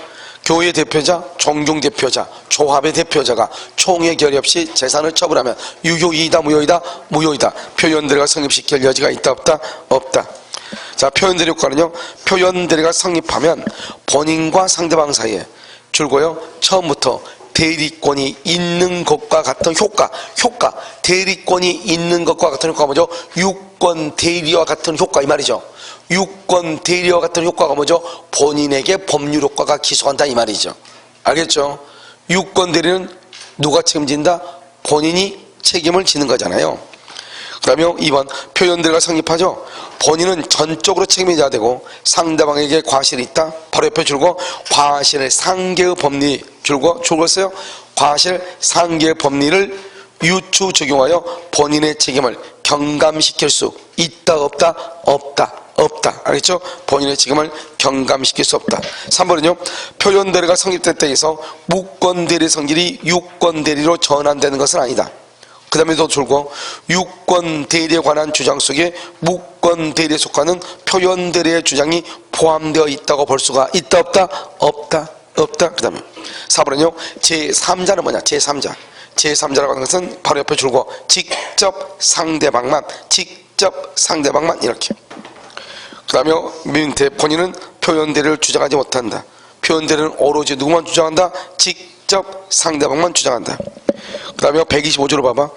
교회 대표자, 종중 대표자, 조합의 대표자가 총회 결의 없이 재산을 처분하면 유효이다 무효이다? 무효이다. 표현 대리가 성립시킬 여지가 있다 없다? 없다. 자, 표현 대리 효과는요 표현 대리가 성립하면 본인과 상대방 사이에 줄고요 처음부터 대리권이 있는 것과 같은 효과 대리권이 있는 것과 같은 효과가 뭐죠? 유권 대리와 같은 효과 이 말이죠. 유권 대리와 같은 효과가 뭐죠? 본인에게 법률 효과가 기소한다 이 말이죠. 알겠죠? 유권 대리는 누가 책임진다? 본인이 책임을 지는 거잖아요. 그 다음에 2번 표현 대리가 성립하죠. 본인은 전적으로 책임이 져야 되고 상대방에게 과실이 있다. 바로 옆에 줄고 과실 상계의 법리 줄었어요. 과실 상계의 법리를 유추 적용하여 본인의 책임을 경감시킬 수 있다 없다? 없다. 알겠죠? 본인의 책임을 경감시킬 수 없다. 3번은요 표현 대리가 성립됐다 해서 무권 대리 성질이 유권 대리로 전환되는 것은 아니다. 그 다음에 또 줄고 유권 대리에 관한 주장 속에 무권 대리에 속하는 표현 대리의 주장이 포함되어 있다고 볼 수가 있다 없다? 없다. 그 다음에 4번은요 제3자는 뭐냐? 제3자라고 하는 것은 바로 옆에 줄고 직접 상대방만 이렇게. 그 다음에 밑에 본인은 표현 대리를 주장하지 못한다. 표현 대리는 오로지 누구만 주장한다? 직접 상대방만 주장한다. 그 다음에 125조로 봐봐.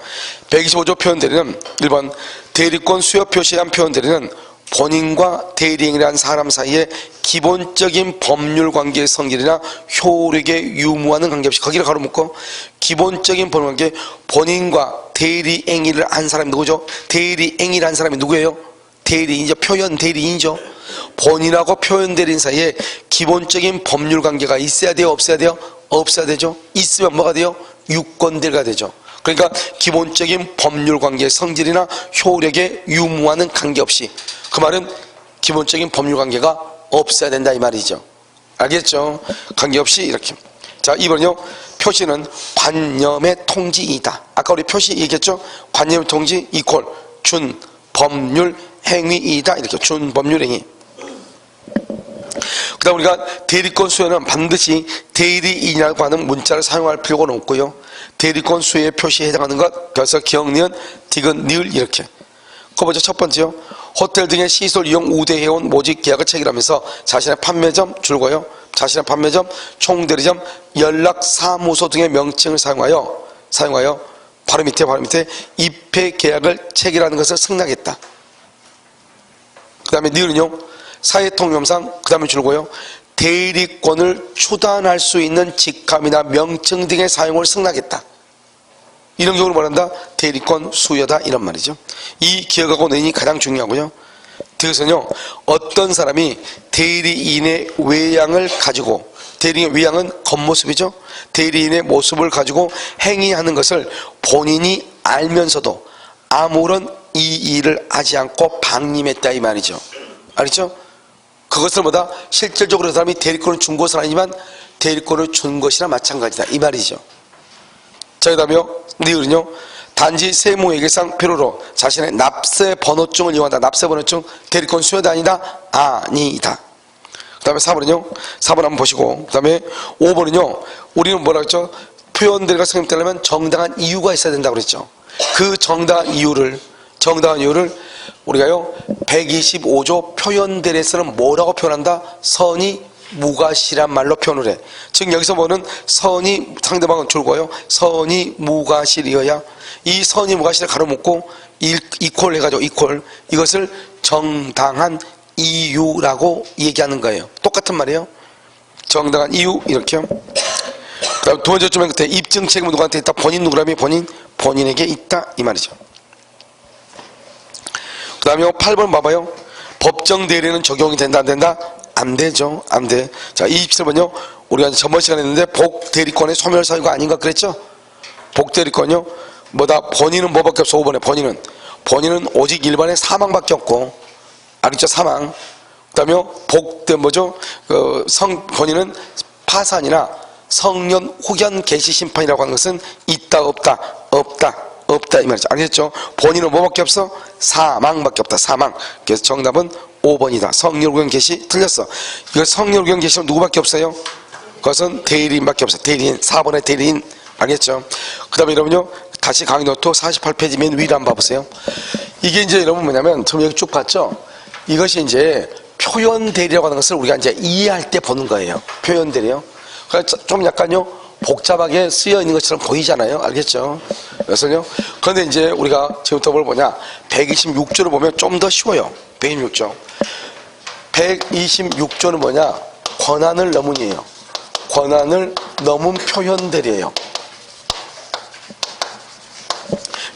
125조 표현 대리는 1번 대리권 수여 표시한 표현 대리는 본인과 대리인이라는 사람 사이에 기본적인 법률 관계의 성질이나 효력에 유무하는 관계없이 거기를 가로묶고 기본적인 법률 관계 본인과 대리행위를 한 사람이 누구죠? 대리행위를 한 사람이 누구예요? 대리인이죠. 표현 대리인이죠. 본인하고 표현 대리인 사이에 기본적인 법률 관계가 있어야 돼요? 없어야 돼요? 없어야 되죠. 있으면 뭐가 돼요? 유권 대리가 되죠. 그러니까 기본적인 법률 관계의 성질이나 효력에 유무와는 관계없이, 그 말은 기본적인 법률 관계가 없어야 된다 이 말이죠. 알겠죠? 관계없이 이렇게. 자, 2번은요. 표시는 관념의 통지이다. 아까 우리 표시 얘기했죠? 관념의 통지 이퀄 준 법률 행위이다. 이렇게 준 법률 행위. 그 다음 우리가 대리권 수여는 반드시 대리인이라고 하는 문자를 사용할 필요가 없고요. 대리권 수여의 표시에 해당하는 것, 그래서 기억, 니은, 디귿, 니을 이렇게. 그거 먼저 첫 번째요. 호텔 등의 시설 이용 우대해온 모집 계약을 체결하면서 자신의 판매점 줄거요. 자신의 판매점, 총대리점, 연락사무소 등의 명칭을 사용하여 바로 밑에 입회 계약을 체결하는 것을 승낙했다. 그 다음에 니은은요. 사회통념상 그 다음에 줄거요. 대리권을 추단할 수 있는 직함이나 명칭 등의 사용을 승낙했다. 이런 경우를 말한다. 대리권 수여다 이런 말이죠. 이 기억하고 내용이 가장 중요하고요. 그래서요. 어떤 사람이 대리인의 외양을 가지고, 대리인의 외양은 겉모습이죠. 대리인의 모습을 가지고 행위하는 것을 본인이 알면서도 아무런 이의를 하지 않고 방임했다 이 말이죠. 알겠죠? 그것을 뭐다? 실질적으로 그 사람이 대리권을 준 것은 아니지만 대리권을 준 것이나 마찬가지다 이 말이죠. 자, 그 다음에요. 니을은요. 단지 세무회계상 필요로 자신의 납세번호증을 이용한다. 납세번호증 대리권 수여다 아니다? 아니다. 그 다음에 4번은요. 4번 한번 보시고, 그 다음에 5번은요. 우리는 뭐라 했죠? 표현대리가 성립되려면 정당한 이유가 있어야 된다고 그랬죠. 그 정당한 이유를 우리가요 125조 표현대리에서는 뭐라고 표현한다? 선의 무과시란 말로 표현을 해. 즉 여기서 보는 선의, 상대방은 줄거요. 선의 무과실이어야 이 선의 무과실을 가로막고 이퀄 해가지고 이것을 정당한 이유라고 얘기하는 거예요. 똑같은 말이에요. 정당한 이유 이렇게요. 그다음 두 번째 주면 끝에 입증 책임은 누구한테 있다? 본인 누구라면 본인에게 있다 이 말이죠. 그 다음에 8번 봐봐요. 법정 대리는 적용이 된다 안 된다? 안 되죠. 안 돼. 자, 27번요. 우리가 저번 시간에 했는데 복대리권의 소멸사유가 아닌가 그랬죠? 복대리권요. 뭐다? 본인은 뭐밖에 없어. 5번에 본인은 오직 일반의 사망밖에 없고, 알겠죠? 사망. 그 다음에 본인은 파산이나 성년 후견 개시 심판이라고 하는 것은 있다 없다 이 말이죠. 알겠죠? 본인은 뭐밖에 없어? 사망밖에 없다. 사망. 그래서 정답은 5번이다. 성렬후견 개시 틀렸어. 이거 성렬후견 개시는 누구밖에 없어요? 그것은 대리인밖에 없어. 대리인. 4번의 대리인. 알겠죠? 그 다음에 여러분요. 다시 강의 노트 48페이지 맨 위로 한번 봐보세요. 이게 이제 여러분 뭐냐면 지금 여기 쭉 봤죠? 이것이 이제 표현 대리라고 하는 것을 우리가 이제 이해할 때 보는 거예요. 표현 대리요. 그래서 좀 약간요. 복잡하게 쓰여 있는 것처럼 보이잖아요. 알겠죠? 그래서요. 그런데 이제 우리가 지금부터 뭘 보냐? 126조를 보면 좀 더 쉬워요. 126조. 126조는 뭐냐? 권한을 넘은이에요. 권한을 넘은 표현 대리예요.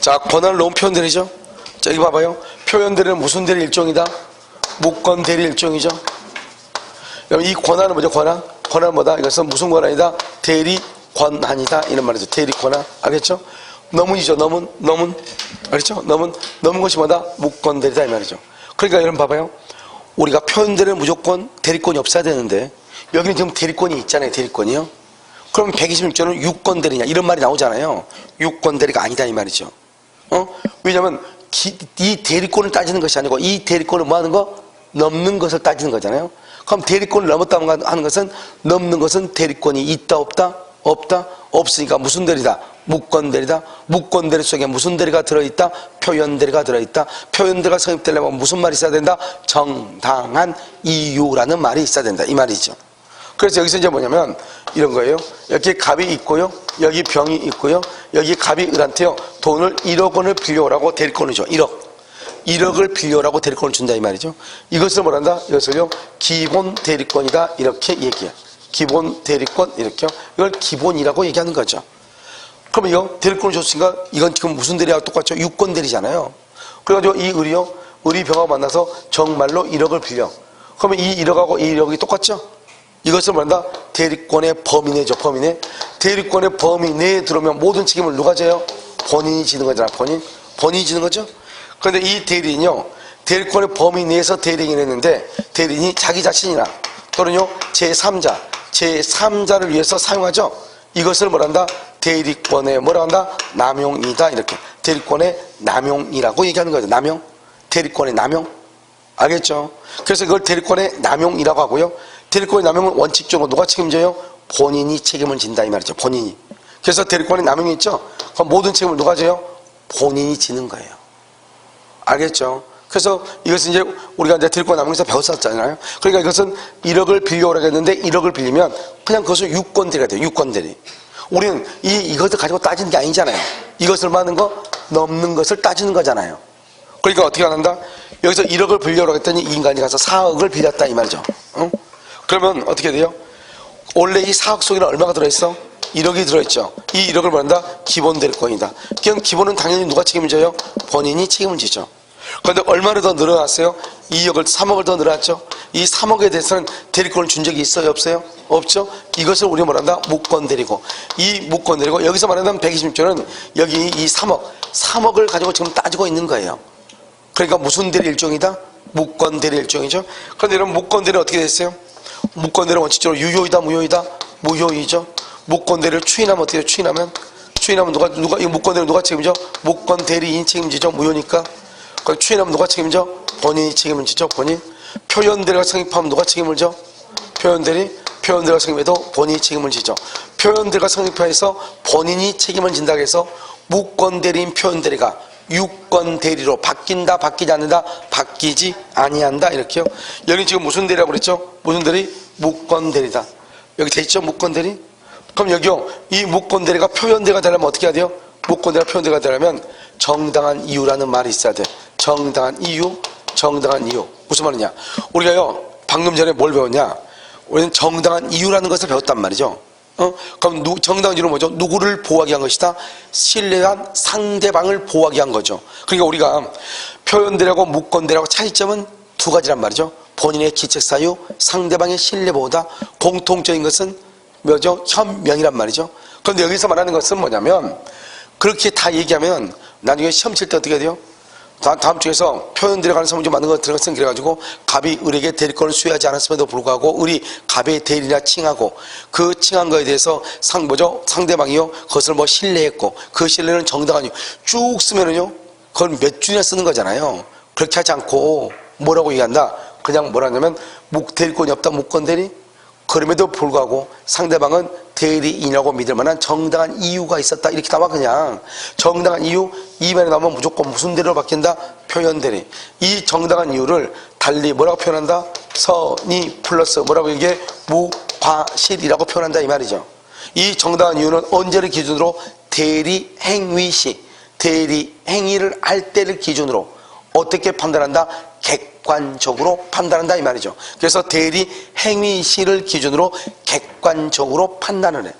자, 권한을 넘은 표현 대리죠? 자, 여기 봐봐요. 표현 대리는 무슨 대리 일종이다? 무권 대리 일종이죠? 그럼 이 권한은 뭐죠? 권한은 뭐다? 이것은 무슨 권한이다? 대리 권한이다. 이런 말이죠. 대리 권한. 알겠죠? 넘은이죠. 넘은. 알겠죠? 넘은 것이 뭐다? 무권 대리다. 이 말이죠. 그러니까 여러분 봐봐요. 우리가 표현 대리는 무조건 대리권이 없어야 되는데, 여기는 지금 대리권이 있잖아요. 대리권이요. 그럼 126조는 유권 대리냐? 이런 말이 나오잖아요. 유권 대리가 아니다. 이 말이죠. 왜냐면, 이 대리권을 따지는 것이 아니고, 이 대리권을 뭐 하는 거? 넘는 것을 따지는 거잖아요. 그럼 대리권을 넘었다고 하는 것은, 넘는 것은 대리권이 있다 없다? 없다? 없으니까 무슨 대리다? 무권 대리다. 무권 대리 속에 무슨 대리가 들어있다? 표현 대리가 들어있다. 표현 대리가 성립되려면 무슨 말이 있어야 된다? 정당한 이유라는 말이 있어야 된다. 이 말이죠. 그래서 여기서 이제 뭐냐면 이런 거예요. 여기 갑이 있고요. 여기 병이 있고요. 여기 갑이 을한테요. 돈을 1억 원을 빌려오라고 대리권을 줘. 1억을 빌려오라고 대리권을 준다 이 말이죠. 이것을 뭐란다? 이것을요. 기본 대리권이다. 이렇게 얘기해. 기본 대리권 이렇게요. 이걸 기본이라고 얘기하는 거죠. 그러면 이거 대리권을 줬으니까 이건 지금 무슨 대리하고 똑같죠? 유권 대리잖아요. 그래가지고 이 을이 병하고 만나서 정말로 1억을 빌려. 그러면 이 1억하고 이 1억이 똑같죠? 이것을 뭐란다? 대리권의 범위 내죠. 범위 내. 대리권의 범위 내에 들어오면 모든 책임을 누가 져요? 본인이 지는 거잖아. 본인이 지는 거죠. 그런데 이 대리인요, 대리권의 범위 내에서 대리인을 했는데 대리인이 자기 자신이나 또는요 제3자를 위해서 사용하죠. 이것을 뭐란다? 대리권의 뭐란다? 남용이다. 이렇게 대리권의 남용이라고 얘기하는 거죠. 남용, 대리권의 남용, 알겠죠? 그래서 이걸 대리권의 남용이라고 하고요. 대리권의 남용은 원칙적으로 누가 책임져요? 본인이 책임을 진다 이 말이죠. 본인이. 그래서 대리권의 남용이 있죠. 그럼 모든 책임을 누가 져요? 본인이 지는 거예요. 알겠죠? 그래서 이것은 이제 우리가 이제 대리권 남용에서 배웠었잖아요. 그러니까 이것은 1억을 빌려오라고 했는데 1억을 빌리면 그냥 그것을 유권대리가 돼요. 유권대리. 우리는 이것을 가지고 따지는 게 아니잖아요. 이것을 많은 거 넘는 것을 따지는 거잖아요. 그러니까 어떻게 한다? 여기서 1억을 빌려오라고 했더니 이 인간이 가서 4억을 빌렸다 이 말이죠. 응? 그러면 어떻게 돼요? 원래 이 4억 속에는 얼마가 들어있어? 1억이 들어있죠. 이 1억을 뭐한다? 기본 대리권이다. 그냥 기본은 당연히 누가 책임져요? 본인이 책임을 지죠. 그런데 얼마를 더 늘어났어요? 2억을 3억을 더 늘어났죠. 이 3억에 대해서는 대리권을 준 적이 있어요? 없어요? 없죠. 이것을 우리가 뭐란다? 무권 대리고. 이 무권 대리고 여기서 말하는 120조는 여기 이 3억을 가지고 지금 따지고 있는 거예요. 그러니까 무슨 대리 일종이다? 무권 대리 일종이죠. 그런데 여러분 무권 대리는 어떻게 됐어요? 무권 대리는 원칙적으로 유효이다 무효이다? 무효이죠. 무권 대리를 추인하면 어떻게 돼요? 추인하면 누가 이 무권 대리 누가 책임져? 무권 대리인 책임지죠. 무효니까. 그럼 추인하면 누가 책임져? 본인이 책임을 지죠. 본인. 표현대리가 성립하면 누가 책임을 져? 표현대리가 성립해도 본인이 책임을 지죠. 표현대리가 성립해서 본인이 책임을 진다고 해서 무권대리인 표현대리가 유권대리로 바뀐다 바뀌지 않는다 바뀌지 아니한다 이렇게요. 여기 지금 무슨 대리라고 그랬죠? 무슨 대리? 무권대리다. 여기 돼 있죠? 무권대리. 그럼 여기요 이 무권대리가 표현대리가 되려면 어떻게 해야 돼요? 무권대리가 표현대리가 되려면 정당한 이유라는 말이 있어야 돼. 정당한 이유. 무슨 말이냐? 우리가요 방금 전에 뭘 배웠냐? 우리는 정당한 이유라는 것을 배웠단 말이죠. 그럼 정당한 이유는 뭐죠? 누구를 보호하기 위한 것이다? 신뢰한 상대방을 보호하기 위한 거죠. 그러니까 우리가 표현대리하고 무권대리하고 차이점은 두 가지란 말이죠. 본인의 기책사유, 상대방의 신뢰보호다. 공통적인 것은 뭐죠? 현명이란 말이죠. 그런데 여기서 말하는 것은 뭐냐면 그렇게 다 얘기하면 나중에 시험 칠 때 어떻게 돼요? 다음 주에서 표현 들어가는 서문 좀 많은 거 들어갔으면 그래가지고 갑이 을에게 대리권을 수여하지 않았음에도 불구하고 을이 갑의 대리라 칭하고 그 칭한 거에 대해서 상대방이요 그것을 뭐 신뢰했고 그 신뢰는 정당한 이유 쭉 쓰면은요 그걸 몇 줄이나 쓰는 거잖아요. 그렇게 하지 않고 뭐라고 얘기한다? 그냥 뭐라냐면 대리권이 없다 무권 대리. 그럼에도 불구하고 상대방은 대리인이라고 믿을 만한 정당한 이유가 있었다 이렇게 나와. 그냥 정당한 이유 이면에 나오면 무조건 무슨 대리로 바뀐다? 표현대리. 이 정당한 이유를 달리 뭐라고 표현한다? 선의 플러스 뭐라고 이게 무과실이라고 표현한다 이 말이죠. 이 정당한 이유는 언제를 기준으로? 대리 행위 대리 행위를 할 때를 기준으로 어떻게 판단한다? 객관적으로 판단한다 이 말이죠. 그래서 대리 행위 시를 기준으로 객관적으로 판단을 해.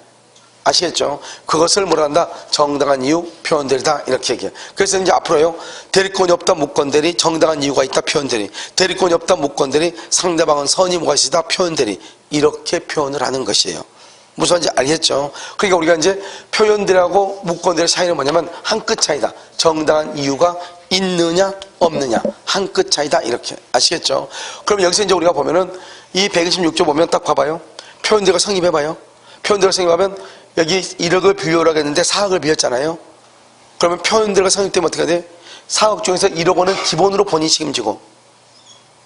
아시겠죠? 그것을 뭐라 한다? 정당한 이유 표현대리다 이렇게 얘기해요. 그래서 이제 앞으로요 대리권이 없다 무권대리 정당한 이유가 있다 표현대리 대리권이 없다 무권대리 상대방은 선의 무과실이다 표현대리 이렇게 표현을 하는 것이에요. 무슨 말인지 알겠죠? 그러니까 우리가 이제 표현대리하고 무권대리 차이는 뭐냐면 한 끗 차이다. 정당한 이유가 있느냐 없느냐 한 끗 차이다 이렇게 아시겠죠? 그럼 여기서 이제 우리가 보면은 이 126조 보면 딱 봐봐요. 표현대리가 성립해봐요. 표현대리가 성립하면 여기 1억을 빌려오라고 했는데 4억을 빌렸잖아요. 그러면 표현대리가 성립되면 어떻게 돼? 4억 중에서 1억 원은 기본으로 본인이 책임지고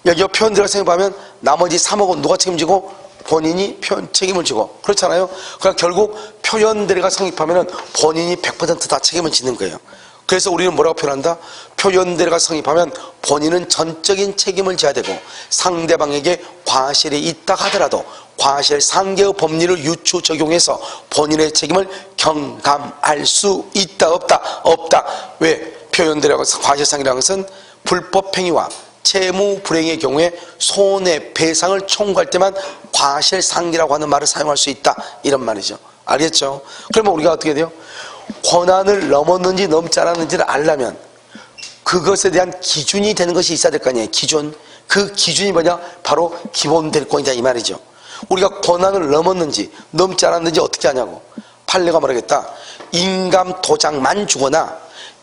여기 표현대리가 성립하면 나머지 3억은 누가 책임지고? 본인이 책임을 지고 그렇잖아요. 그러니까 결국 표현대리가 성립하면 본인이 100% 다 책임을 지는 거예요. 그래서 우리는 뭐라고 표현한다? 표현대리가 성립하면 본인은 전적인 책임을 져야 되고 상대방에게 과실이 있다 하더라도 과실 상계의 법리를 유추 적용해서 본인의 책임을 경감할 수 있다 없다? 없다. 왜? 표현대리하고 과실상이라는 것은 불법행위와 채무 불행의 경우에 손해배상을 청구할 때만 과실상기라고 하는 말을 사용할 수 있다 이런 말이죠. 알겠죠? 그러면 우리가 어떻게 돼요? 권한을 넘었는지 넘지 않았는지를 알려면 그것에 대한 기준이 되는 것이 있어야 될 거 아니에요. 기준. 그 기준이 뭐냐? 바로 기본 대리권이다 이 말이죠. 우리가 권한을 넘었는지 넘지 않았는지 어떻게 하냐고. 판례가 뭐라겠다. 인감 도장만 주거나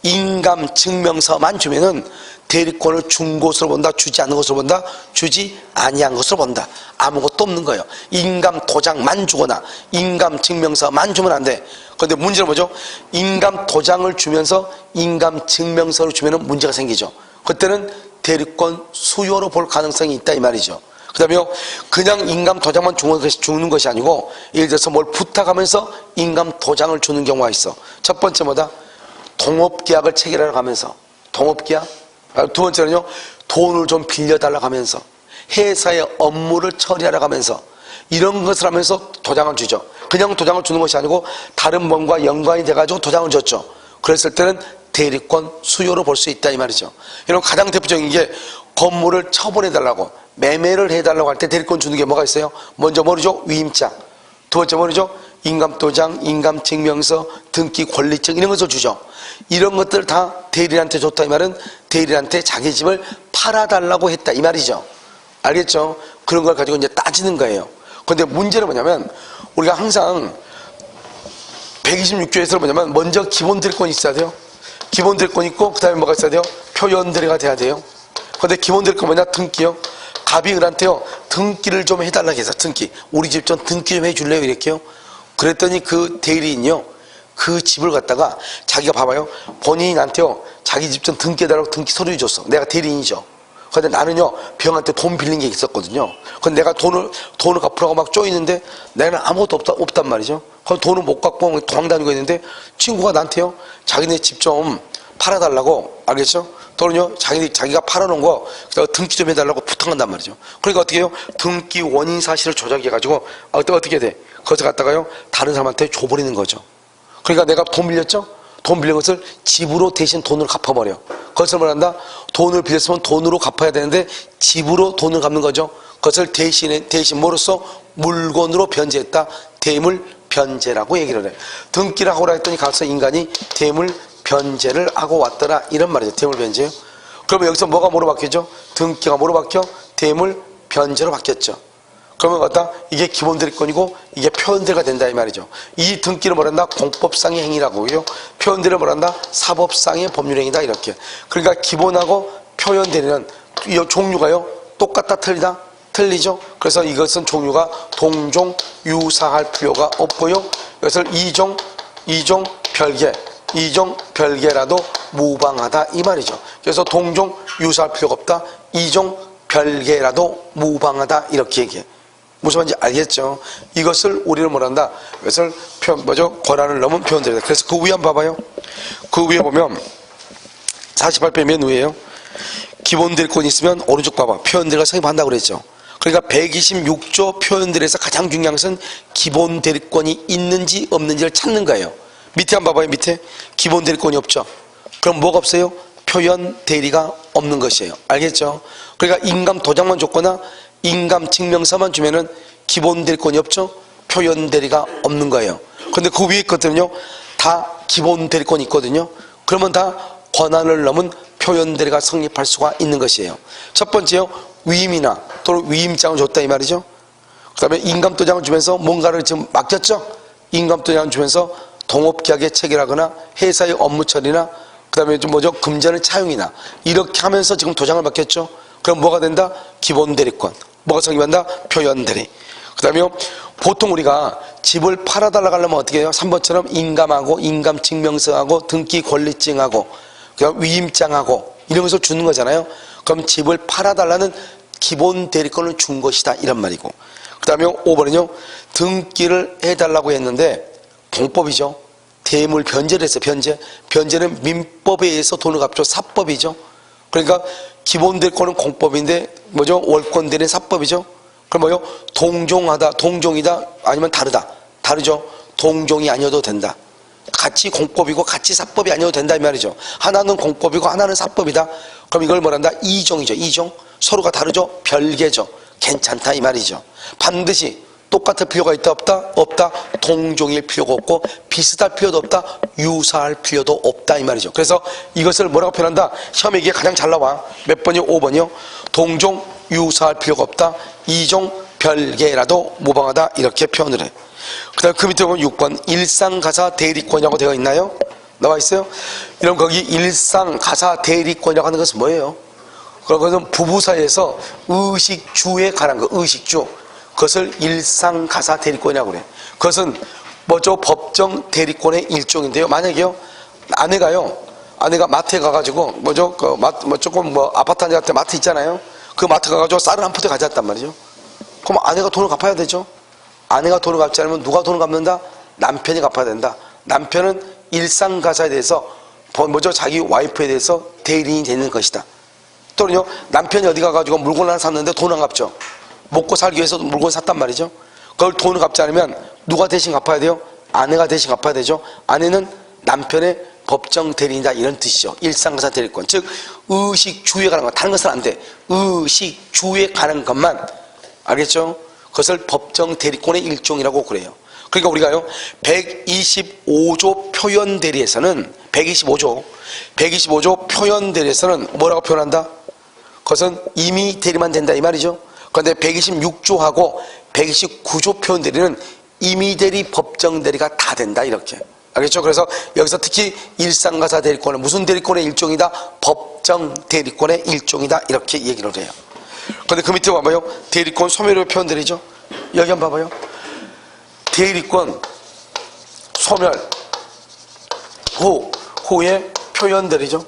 인감 증명서만 주면은 대리권을 준 것으로 본다, 주지 않은 것으로 본다, 주지 아니한 것으로 본다. 아무것도 없는 거예요. 인감 도장만 주거나 인감 증명서만 주면 안 돼. 그런데 문제는 뭐죠? 인감 도장을 주면서 인감 증명서를 주면은 문제가 생기죠. 그때는 대리권 수요로 볼 가능성이 있다 이 말이죠. 그 다음에 그냥 인감 도장만 주는 것이 아니고, 예를 들어서 뭘 부탁하면서 인감 도장을 주는 경우가 있어. 첫 번째 뭐다? 동업계약을 체결하러 가면서, 동업계약. 두 번째는요, 돈을 좀 빌려달라고 하면서, 회사의 업무를 처리하러 가면서, 이런 것을 하면서 도장을 주죠. 그냥 도장을 주는 것이 아니고 다른 뭔가 연관이 돼가지고 도장을 줬죠. 그랬을 때는 대리권 수요로 볼 수 있다 이 말이죠. 이런 가장 대표적인 게 건물을 처분해달라고, 매매를 해달라고 할 때 대리권 주는 게 뭐가 있어요? 먼저 뭐죠? 위임장. 두 번째 뭐죠? 인감도장, 인감증명서, 등기 권리증, 이런 것을 주죠. 이런 것들 다 대리인한테 줬다 이 말은 대리인한테 자기 집을 팔아달라고 했다 이 말이죠. 알겠죠? 그런 걸 가지고 이제 따지는 거예요. 그런데 문제는 뭐냐면, 우리가 항상 126조에서 뭐냐면 먼저 기본 대리권이 있어야 돼요. 기본 대리권 있고 그 다음에 뭐가 있어야 돼요? 표현 대리가 돼야 돼요. 그런데 기본 대리권 뭐냐? 등기요. 갑이 을한테요, 등기를 좀 해달라고 해서, 등기, 우리 집 좀 등기 좀 해줄래요? 이렇게요. 그랬더니 그 대리인이요, 그 집을 갖다가 자기가 봐봐요, 본인이 나한테요 자기 집 좀 등기해달라고 등기 서류 줬어. 내가 대리인이죠. 근데 나는요 병한테 돈 빌린 게 있었거든요. 근데 내가 돈을 갚으라고 막 쪼이는데 내는 아무것도 없단 말이죠. 그럼 돈을 못 갖고 도망 다니고 있는데 친구가 나한테요 자기네 집 좀 팔아달라고, 알겠죠? 또는요 자기가 팔아놓은 거 등기 좀 해달라고 부탁한단 말이죠. 그러니까 어떻게 해요? 등기 원인 사실을 조작해가지고 어떻게 돼? 거기서 갖다가요 다른 사람한테 줘버리는 거죠. 그러니까 내가 돈 빌렸죠? 돈 빌린 것을 집으로 대신 돈을 갚아버려. 그것을 뭐란다? 돈을 빌렸으면 돈으로 갚아야 되는데 집으로 돈을 갚는 거죠. 그것을 대신 뭐로써? 물건으로 변제했다. 대물 변제라고 얘기를 해. 등기를 하고 했더니 가서 인간이 대물 변제를 하고 왔더라, 이런 말이죠. 대물 변제요. 그러면 여기서 뭐가 뭐로 바뀌죠? 등기가 뭐로 바뀌어? 대물 변제로 바뀌었죠. 그러면 어따 이게 기본 대리권이고 이게 표현대리가 된다 이 말이죠. 이 등기를 뭐란다? 공법상의 행위라고요. 표현대리를 뭐란다? 사법상의 법률행위다 이렇게. 그러니까 기본하고 표현대리는 이 종류가요 똑같다 틀리다? 틀리죠. 그래서 이것은 종류가 동종 유사할 필요가 없고요. 이것을 이종 별개, 이종 별개라도 무방하다 이 말이죠. 그래서 동종 유사할 필요가 없다, 이종 별개라도 무방하다 이렇게 얘기해. 무슨 말인지 알겠죠? 이것을 우리는 뭐란다? 이것을 권한을 넘은 표현들이다. 그래서 그 위에 한번 봐봐요. 그 위에 보면 48배 맨 위에요. 기본 대리권이 있으면 오른쪽 봐봐. 표현대리가 성립한다고 그랬죠. 그러니까 126조 표현대리에서 가장 중요한 것은 기본 대리권이 있는지 없는지를 찾는 거예요. 밑에 한번 봐봐요. 밑에 기본 대리권이 없죠. 그럼 뭐가 없어요? 표현 대리가 없는 것이에요. 알겠죠? 그러니까 인감 도장만 줬거나 인감 증명서만 주면은 기본 대리권이 없죠? 표현 대리가 없는 거예요. 그런데 그 위에 것들은요 다 기본 대리권이 있거든요. 그러면 다 권한을 넘은 표현 대리가 성립할 수가 있는 것이에요. 첫 번째요, 위임이나 또는 위임장을 줬다 이 말이죠. 그 다음에 인감도장을 주면서 뭔가를 지금 맡겼죠. 인감도장을 주면서 동업계약에 체결하거나 회사의 업무 처리나 그 다음에 좀 금전의 차용이나 이렇게 하면서 지금 도장을 맡겼죠. 그럼 뭐가 된다? 기본 대리권. 뭐가 성립한다? 표현 대리. 그 다음에 보통 우리가 집을 팔아달라고 하려면 어떻게 해요? 3번처럼 인감하고 인감증명서하고 등기 권리증하고 그다음 위임장하고 이런 것을 주는 거잖아요. 그럼 집을 팔아달라는 기본 대리권을 준 것이다 이런 말이고, 그 다음에 5번은요 등기를 해달라고 했는데 공법이죠. 대물 변제를 했어요. 변제는 민법에 의해서 돈을 갚죠. 사법이죠. 그러니까 기본 대리권은 공법인데 월권 대리는 사법이죠. 그럼 동종하다, 동종이다, 아니면 다르죠. 동종이 아니어도 된다. 같이 공법이고 같이 사법이 아니어도 된다 이 말이죠. 하나는 공법이고 하나는 사법이다. 그럼 이걸 뭐란다? 이종이죠. 이종. 서로가 다르죠. 별개죠. 괜찮다 이 말이죠. 반드시 똑같을 필요가 있다 없다? 동종일 필요가 없고 비슷할 필요도 없다, 유사할 필요도 없다 이 말이죠. 그래서 이것을 뭐라고 표현한다? 시험에 이게 가장 잘 나와. 몇 번이요? 5번이요. 동종 유사할 필요가 없다, 이종 별개라도 무방하다 이렇게 표현을 해. 그 다음에 그 밑에 보면 6번 일상가사 대리권이라고 되어 있나요? 나와 있어요? 이런 거기 일상가사 대리권이라고 하는 것은 뭐예요? 그것은 부부 사이에서 의식주에 관한 거, 의식주. 그것을 일상가사 대리권이라고 그래. 그것은 뭐죠? 법정 대리권의 일종인데요. 만약에요, 아내가 마트에 가가지고, 뭐죠? 조금 아파트 한 대 같은 마트 있잖아요. 그 마트 가가지고 쌀을 한 포대 가져왔단 말이죠. 그럼 아내가 돈을 갚아야 되죠. 아내가 돈을 갚지 않으면 누가 돈을 갚는다? 남편이 갚아야 된다. 남편은 일상가사에 대해서, 뭐죠? 자기 와이프에 대해서 대리인이 되는 것이다. 또는요, 남편이 어디 가가지고 물건을 하나 샀는데 돈 안 갚죠. 먹고 살기 위해서 물건 샀단 말이죠. 그걸 돈을 갚지 않으면 누가 대신 갚아야 돼요? 아내가 대신 갚아야 되죠. 아내는 남편의 법정 대리인이다, 이런 뜻이죠. 일상가사 대리권. 즉 의식주에 관한 것, 다른 것은 안 돼. 의식주에 관한 것만, 알겠죠? 그것을 법정 대리권의 일종이라고 그래요. 그러니까 우리가요, 125조 표현 대리에서는 125조 표현 대리에서는 뭐라고 표현한다? 그것은 임의 대리만 된다 이 말이죠. 그런데 126조하고 129조 표현 대리는 임의 대리, 법정 대리가 다 된다, 이렇게. 알겠죠? 그래서 여기서 특히 일상가사 대리권은 무슨 대리권의 일종이다? 법정 대리권의 일종이다, 이렇게 얘기를 해요. 그런데 그 밑에 봐봐요. 대리권 소멸의 표현 대리죠. 여기 한번 봐봐요. 대리권 소멸 후의 표현 대리죠.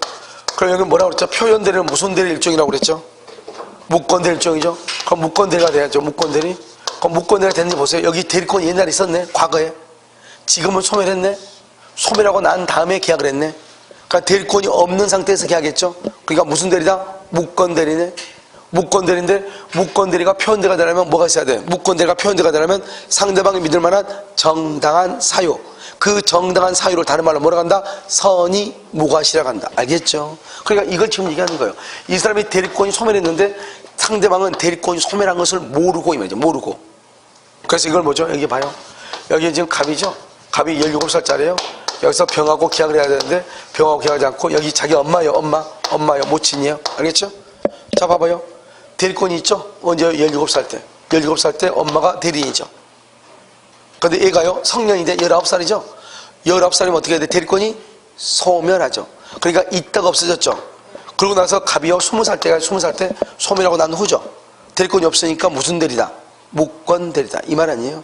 그럼 여기 뭐라고 그랬죠? 표현 대리는 무슨 대리 일종이라고 그랬죠? 무권 대리 일종이죠. 그럼 무권 대리가 돼야죠. 무권 대리. 그럼 무권 대리가 됐는지 보세요. 여기 대리권이 옛날에 있었네, 과거에. 지금은 소멸했네. 소멸하고 난 다음에 계약을 했네. 그러니까 대리권이 없는 상태에서 계약했죠. 그러니까 무슨 대리다? 무권 대리네. 무권 대리인데, 무권 대리가 표현 대리가 되려면 뭐가 있어야 돼? 무권 대리가 표현 대리가 되려면 상대방이 믿을 만한 정당한 사유. 그 정당한 사유를 다른 말로 뭐라고 한다? 선의 무과시라고 한다. 알겠죠? 그러니까 이걸 지금 얘기하는 거예요. 이 사람이 대리권이 소멸했는데 상대방은 대리권이 소멸한 것을 모르고, 이 말이죠. 모르고. 그래서 이걸 뭐죠? 여기 봐요. 여기 지금 갑이죠? 갑이 17살짜리예요. 여기서 병하고 계약을 해야 되는데 병하고 계약하지 않고 여기 자기 엄마예요. 엄마예요. 모친이에요. 알겠죠? 자, 봐봐요. 대리권이 있죠? 언제? 17살 때. 17살 때 엄마가 대리인이죠. 근데 얘가요, 성년인데 19살이죠? 19살이면 어떻게 해야 돼? 대리권이 소멸하죠. 그러니까 있다가 없어졌죠. 그러고 나서 갑이요, 20살 때가 20살 때 소멸하고 난 후죠. 대리권이 없으니까 무슨 대리다? 무권 대리다. 이 말 아니에요?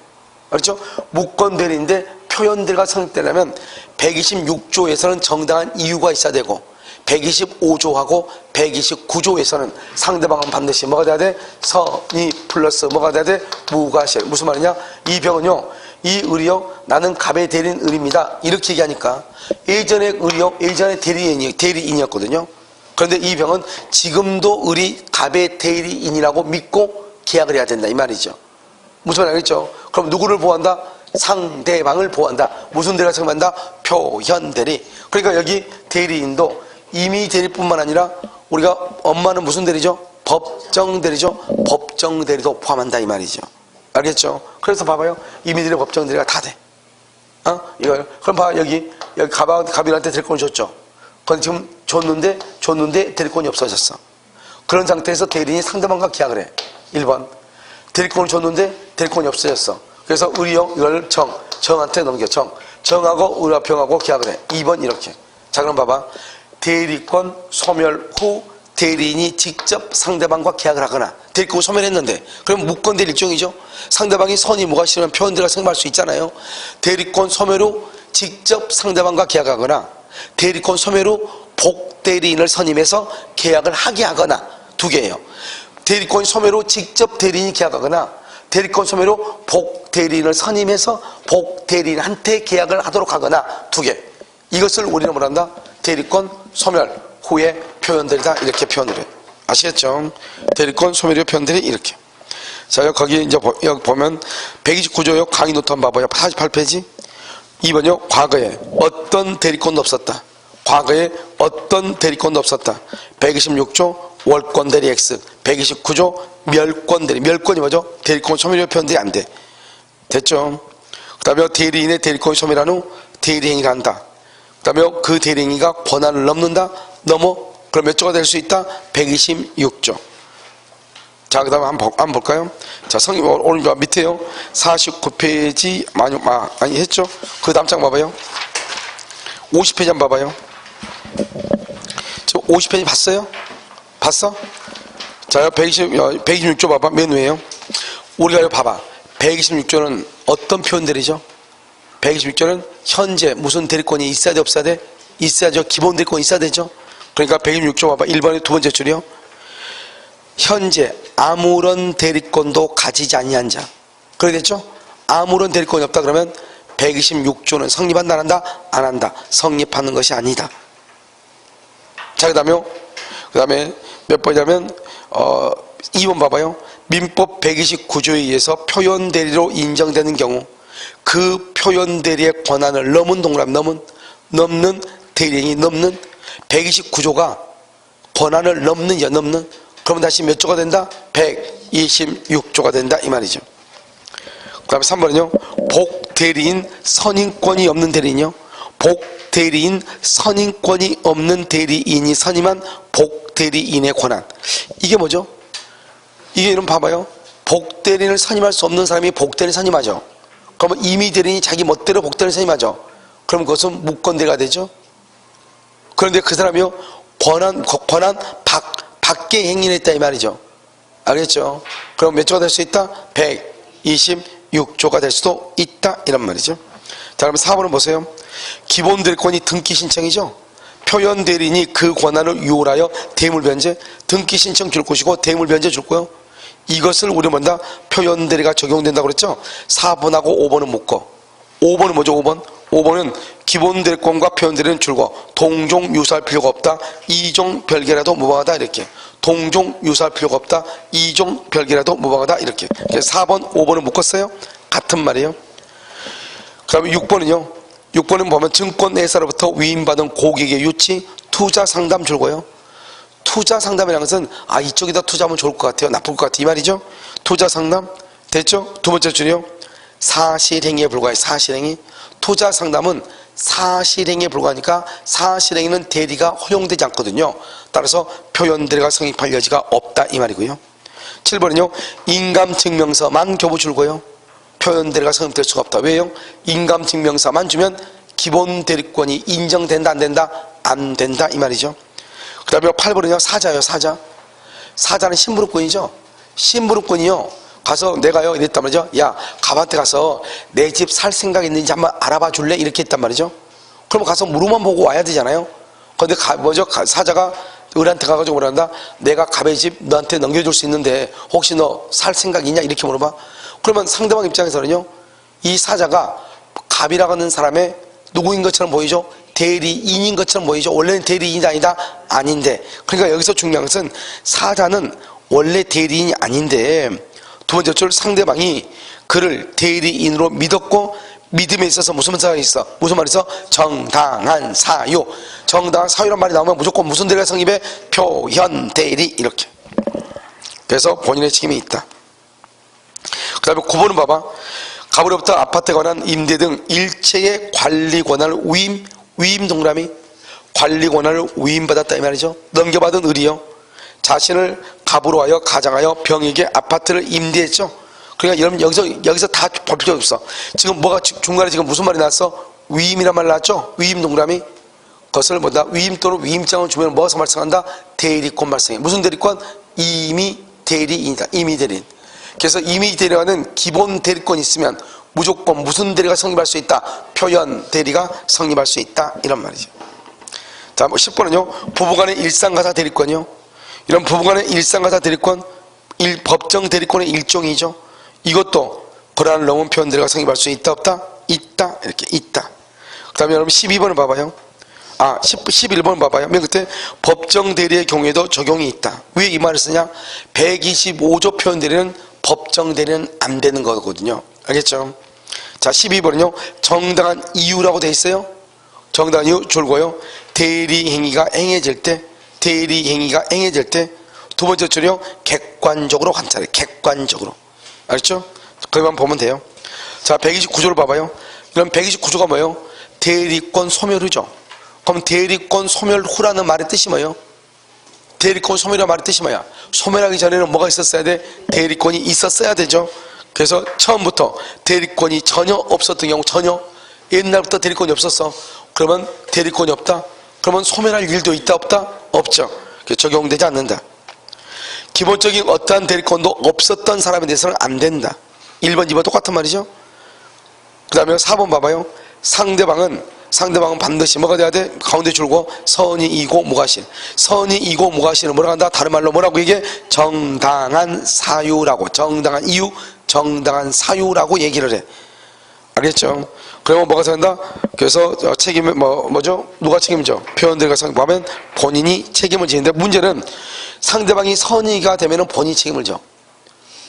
알았죠? 무권 대리인데 표현 대리가 성립되려면 126조에서는 정당한 이유가 있어야 되고 125조하고 129조에서는 상대방은 반드시 뭐가 돼야 돼? 선의 플러스 뭐가 돼야 돼? 무과실. 무슨 말이냐? 이 병은요, 이 의리요, 나는 갑의 대리인 의리입니다, 이렇게 얘기하니까 예전에 의리요, 예전에 대리인이었거든요. 그런데 이 병은 지금도 의리 갑의 대리인이라고 믿고 계약을 해야 된다, 이 말이죠. 무슨 말 알겠죠? 그럼 누구를 보호한다? 상대방을 보호한다. 무슨 대리가 생각한다? 표현 대리. 그러니까 여기 대리인도 임의 대리뿐만 아니라 우리가 엄마는 무슨 대리죠? 법정 대리죠. 법정 대리도 포함한다, 이 말이죠. 알겠죠? 그래서 봐봐요. 임의 대리, 법정 대리가 다 돼. 이거요. 그럼 봐, 여기 갑이한테 대리권을 줬죠. 그런데 지금 줬는데 대리권이 없어졌어. 그런 상태에서 대리인이 상대방과 계약을 해. 1번. 대리권을 줬는데 대리권이 없어졌어. 그래서 의리형 이걸 정한테 넘겨. 정하고 의리와 병하고 계약을 해. 2번 이렇게. 자, 그럼 봐봐. 대리권 소멸 후 대리인이 직접 상대방과 계약을 하거나, 대리권 소멸했는데 그럼 무권 대리 일종이죠. 상대방이 선의 무과실이면 표현대리가 생각할 수 있잖아요. 대리권 소멸 후 직접 상대방과 계약하거나 대리권 소멸 후 복대리인을 선임해서 계약을 하게 하거나, 두 개예요. 대리권 소멸 후 직접 대리인이 계약하거나 대리권 소멸 후 복대리인을 선임해서 복대리인한테 계약을 하도록 하거나, 두 개. 이것을 우리는 뭐란다? 대리권 소멸 후에 표현들이다, 이렇게 표현을 해요. 아시겠죠? 대리권 소멸 후 표현들이 이렇게. 자, 거기 이제 여기 보면 129조요, 강의 노트 한번 봐봐요. 48페이지. 2번요, 과거에 어떤 대리권도 없었다. 과거에 어떤 대리권도 없었다. 126조 월권 대리 X, 129조 멸권 대리. 멸권이 뭐죠? 대리권 소멸 후 표현들이 안 돼. 됐죠? 그 다음에 대리인의 대리권 소멸한 후 대리행위를 한다. 그 다음에 그 대리행위가 권한을 넘는다. 그럼 몇 조가 될 수 있다? 126조. 자, 그 다음에 한번 볼까요? 자, 오늘 밑에요. 49페이지, 많이 했죠? 그 다음 장 봐봐요. 50페이지 한번 봐봐요. 지금 50페이지 봤어요? 봤어? 자, 126조 봐봐. 맨 위에요. 우리가 이거 봐봐. 126조는 어떤 표현들이죠? 126조는 현재 무슨 대리권이 있어야 돼, 없어야 돼? 있어야죠. 기본 대리권이 있어야 되죠. 그러니까 126조 봐봐. 1번의 두 번째 줄이요. 현재 아무런 대리권도 가지지 아니한 자. 그래 됐죠? 아무런 대리권이 없다 그러면 126조는 성립한다 안 한다? 안 한다. 성립하는 것이 아니다. 자, 그 다음에 몇 번이냐면 2번 봐봐요. 민법 129조에 의해서 표현 대리로 인정되는 경우 그 표현 대리의 권한을 넘는 대리인이 넘는 129조가 권한을 넘는 그러면 다시 몇 조가 된다? 126조가 된다 이 말이죠. 그 다음에 3번은요. 복대리인 선임권이 없는 대리인요. 복대리인 선임권이 없는 대리인이 선임한 복대리인의 권한. 이게 뭐죠? 이게 이름 봐봐요. 복대리인을 선임할 수 없는 사람이 복대리인을 선임하죠. 그러면 임의대리인이 자기 멋대로 복대리인을 선임하죠. 그럼 그것은 무권대리가 되죠. 그런데 그 사람이요. 권한 밖의 행위를 했다 이 말이죠. 알겠죠? 그럼 몇 조가 될 수 있다? 126조가 될 수도 있다 이란 말이죠. 자, 그럼 4번은 보세요. 기본 대리권이 등기 신청이죠. 표현 대리인이 그 권한을 유월하여 대물 변제, 등기 신청 줄 것이고 대물 변제 줄 거요. 이것을 우리 뭔다? 표현 대리가 적용된다고 그랬죠. 4번하고 5번은 묶어. 5번은 뭐죠? 5번은 기본 대리권과 표현 대리는 줄고 동종 유사할 필요가 없다. 이종 별개라도 무방하다 이렇게. 동종 유사할 필요가 없다. 이종 별개라도 무방하다 이렇게. 4번, 5번은 묶었어요. 같은 말이에요. 그 다음에 6번은요. 6번은 보면 증권회사로부터 위임받은 고객의 유치 투자 상담 줄고요. 투자 상담이라는 것은 이쪽에다 투자하면 좋을 것 같아요. 나쁠 것 같아요. 이 말이죠. 투자 상담 됐죠? 두 번째 줄이요. 사실행위에 불과해. 사실행위. 투자 상담은 사실행위에 불과하니까 사실행위는 대리가 허용되지 않거든요. 따라서 표현 대리가 성립할 여지가 없다 이 말이고요. 7번은요. 인감증명서만 교부 줄고요. 표현 대리가 성립될 수가 없다. 왜요? 인감증명서만 주면 기본 대리권이 인정된다 안 된다? 안 된다 이 말이죠. 그 다음에 8번은요. 사자요. 사자는 신부름꾼이죠. 신부름꾼이요. 가서 내가요 이랬단 말이죠. 야, 갑한테 가서 내 집 살 생각 있는지 한번 알아봐 줄래? 이렇게 했단 말이죠. 그럼 가서 무릎만 보고 와야 되잖아요. 근데 사자가 을한테 가가지고 뭐란다? 내가 갑의 집 너한테 넘겨줄 수 있는데 혹시 너 살 생각 있냐? 이렇게 물어봐. 그러면 상대방 입장에서는요. 이 사자가 갑이라고 하는 사람의 누구인 것처럼 보이죠? 대리인인 것처럼 보이죠? 원래는 대리인이 아니다? 아닌데. 그러니까 여기서 중요한 것은 사자는 원래 대리인이 아닌데 두 번째 줄 상대방이 그를 대리인으로 믿었고 믿음에 있어서 무슨 말이 있어? 무슨 말이 있어? 정당한 사유. 정당한 사유란 말이 나오면 무조건 무슨 대리가 성립해? 표현 대리 이렇게. 그래서 본인의 책임이 있다. 그 다음에 9번은 봐봐. 갑으로부터 아파트에 관한 임대 등 일체의 관리 권한을 위임 동그라미 관리 권한을 위임받았다 이 말이죠. 넘겨받은 을이요. 자신을 갑으로 하여 가장하여 병에게 아파트를 임대했죠. 그러니까 여러분 여기서 다 볼 필요 없어. 지금 뭐가 중간에 지금 무슨 말이 나왔어? 위임이란 말 나왔죠? 위임 동그라미. 그것을 뭐다? 위임 또는 위임장을 주면 뭐가 발생한다? 대리권 발생해. 무슨 대리권? 임의 대리인이다. 임의 대리인. 그래서 임의 대리와는 기본 대리권이 있으면 무조건 무슨 대리가 성립할 수 있다? 표현 대리가 성립할 수 있다. 이런 말이죠. 자, 10번은요. 부부간의 일상가사 대리권이요. 이런 부부간의 일상가사 대리권, 법정 대리권의 일종이죠. 이것도 권한을 넘은 표현 대리가 성립할 수 있다 없다? 있다. 이렇게 있다. 그 다음에 여러분 12번을 봐봐요. 11번 봐봐요. 맨 끝에 법정 대리의 경우에도 적용이 있다. 왜 이 말을 쓰냐? 125조 표현 대리는 법정 대리는 안 되는 거거든요. 알겠죠? 자, 12번은요. 정당한 이유라고 돼 있어요. 정당한 이유 줄고요. 대리 행위가 행해질 때 두 번째 줄이요. 객관적으로 관찰해. 객관적으로. 알겠죠? 그것만 보면 돼요. 자, 129조를 봐봐요. 이런 129조가 뭐예요? 대리권 소멸 후죠. 그럼 대리권 소멸 후라는 말의 뜻이 뭐예요? 대리권 소멸이란 말의 뜻이 뭐야? 소멸하기 전에는 뭐가 있었어야 돼? 대리권이 있었어야 되죠. 그래서 처음부터 대리권이 전혀 없었던 경우, 전혀 옛날부터 대리권이 없었어. 그러면 대리권이 없다? 그러면 소멸할 일도 있다 없다? 없죠. 적용되지 않는다. 기본적인 어떠한 대리권도 없었던 사람에 대해서는 안 된다. 1번, 2번 똑같은 말이죠. 그 다음에 4번 봐봐요. 상대방은 반드시 뭐가 돼야 돼? 가운데 줄고 선이 이고 무과실. 선이 이고 무과실은 뭐라고 한다? 다른 말로 뭐라고 얘기해? 정당한 사유라고, 정당한 이유, 정당한 사유라고 얘기를 해. 알겠죠? 그러면 뭐가 된다? 그래서 책임을 뭐죠? 누가 책임져? 표현들과 보면 본인이 책임을 지는데, 문제는 상대방이 선의가 되면은 본인이 책임을 져.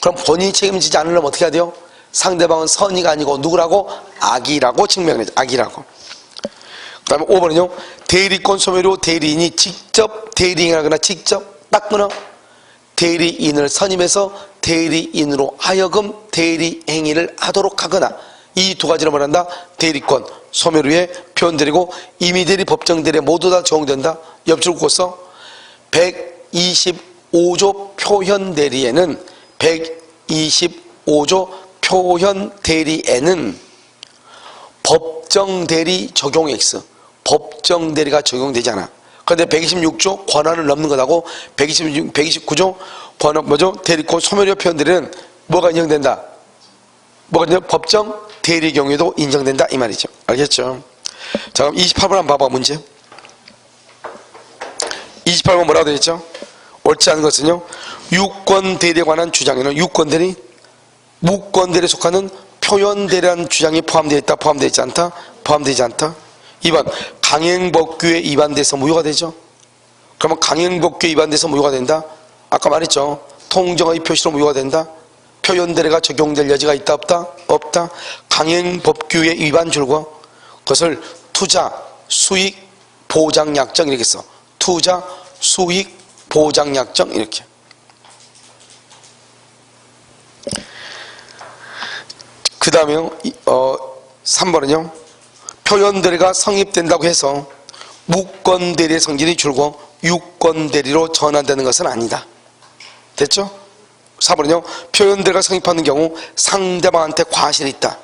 그럼 본인이 책임지지 않으려면 어떻게 해야 돼요? 상대방은 선의가 아니고 누구라고? 악이라고 증명해야죠. 악이라고. 그 다음에 5번은요. 대리권 소멸로 대리인이 직접 대리인하거나 직접 딱 끊어 대리인을 선임해서 대리인으로 하여금 대리 행위를 하도록 하거나, 이 두 가지를 말한다. 대리권 소멸 후에 표현드리고 임의대리 법정대리 모두 다 적용된다. 옆줄 긋고서 125조 표현대리에는 125조 표현대리에는 법정대리 적용 X, 법정대리가 적용되지 않아. 그런데 126조 권한을 넘는 것하고 129조 권한 뭐죠? 대리권 소멸 표현대리는 뭐가 인정된다? 뭐가 인정? 법정 대리 경우에도 인정된다 이 말이죠. 알겠죠? 자, 그럼 28번 한번 봐봐. 문제 28번 뭐라고 되어 있죠? 옳지 않은 것은요, 유권대리에 관한 주장에는 유권대리, 무권대리에 속하는 표현대리라는 주장이 포함되어 있다, 포함되어 있지 않다, 포함되지 않다. 2번 강행법규에 위반돼서 무효가 되죠. 그러면 강행법규에 위반돼서 무효가 된다. 아까 말했죠. 통정의 표시로 무효가 된다. 표현대리가 적용될 여지가 있다 없다? 없다. 강행법규에 위반 줄고 그것을 투자, 수익, 보장약정 이렇게 써. 투자, 수익, 보장약정 이렇게. 그 다음에요. 3번은요. 표현대리가 성립된다고 해서 무권대리의 성질이 줄고 유권대리로 전환되는 것은 아니다. 됐죠? 4번은요. 표현대리가 성립하는 경우 상대방한테 과실이 있다.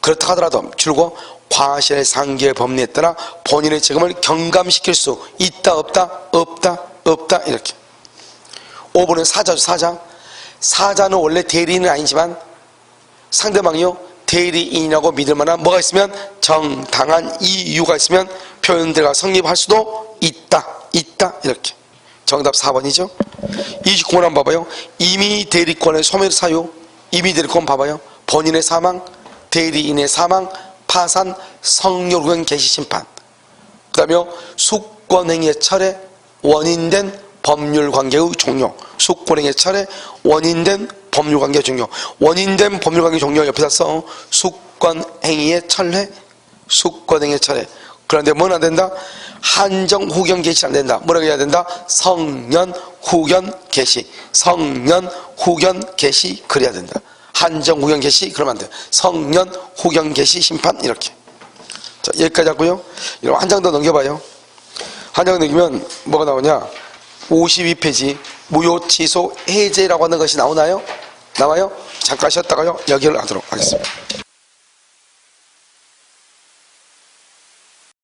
그렇다 하더라도 줄고 과실 상기의 법리에 따라 본인의 책임을 경감시킬 수 있다 없다? 없다 없다 이렇게. 5번은 사자죠. 사자는 원래 대리인은 아니지만 상대방이요 대리인이라고 믿을 만한 뭐가 있으면, 정당한 이유가 있으면 표현대리가 성립할 수도 있다 이렇게. 정답 4번이죠 29번 한번 봐봐요. 임의 대리권의 소멸 사유. 임의 대리권 봐봐요. 본인의 사망, 대리인의 사망, 파산, 성렬구형 개시 심판. 그 다음에 숙권행위의 철회, 원인된 법률관계의 종료. 숙권행위의 철회, 원인된 법률관계 종료. 원인된 법률관계 종료 옆에다 써. 숙권행위의 철회, 숙권행위의 철회. 그런데 뭐는 안 된다? 한정 후견 개시 안 된다. 뭐라고 해야 된다? 성년 후견 개시. 성년 후견 개시 그래야 된다. 한정 후견 개시 그러면 안 돼. 성년 후견 개시 심판 이렇게. 자, 여기까지 하고요. 이런 한 장 더 넘겨봐요. 한 장 넘기면 뭐가 나오냐? 52페이지 무효 취소 해제라고 하는 것이 나오나요? 나와요? 잠깐 쉬었다가요 여기를 하도록 하겠습니다.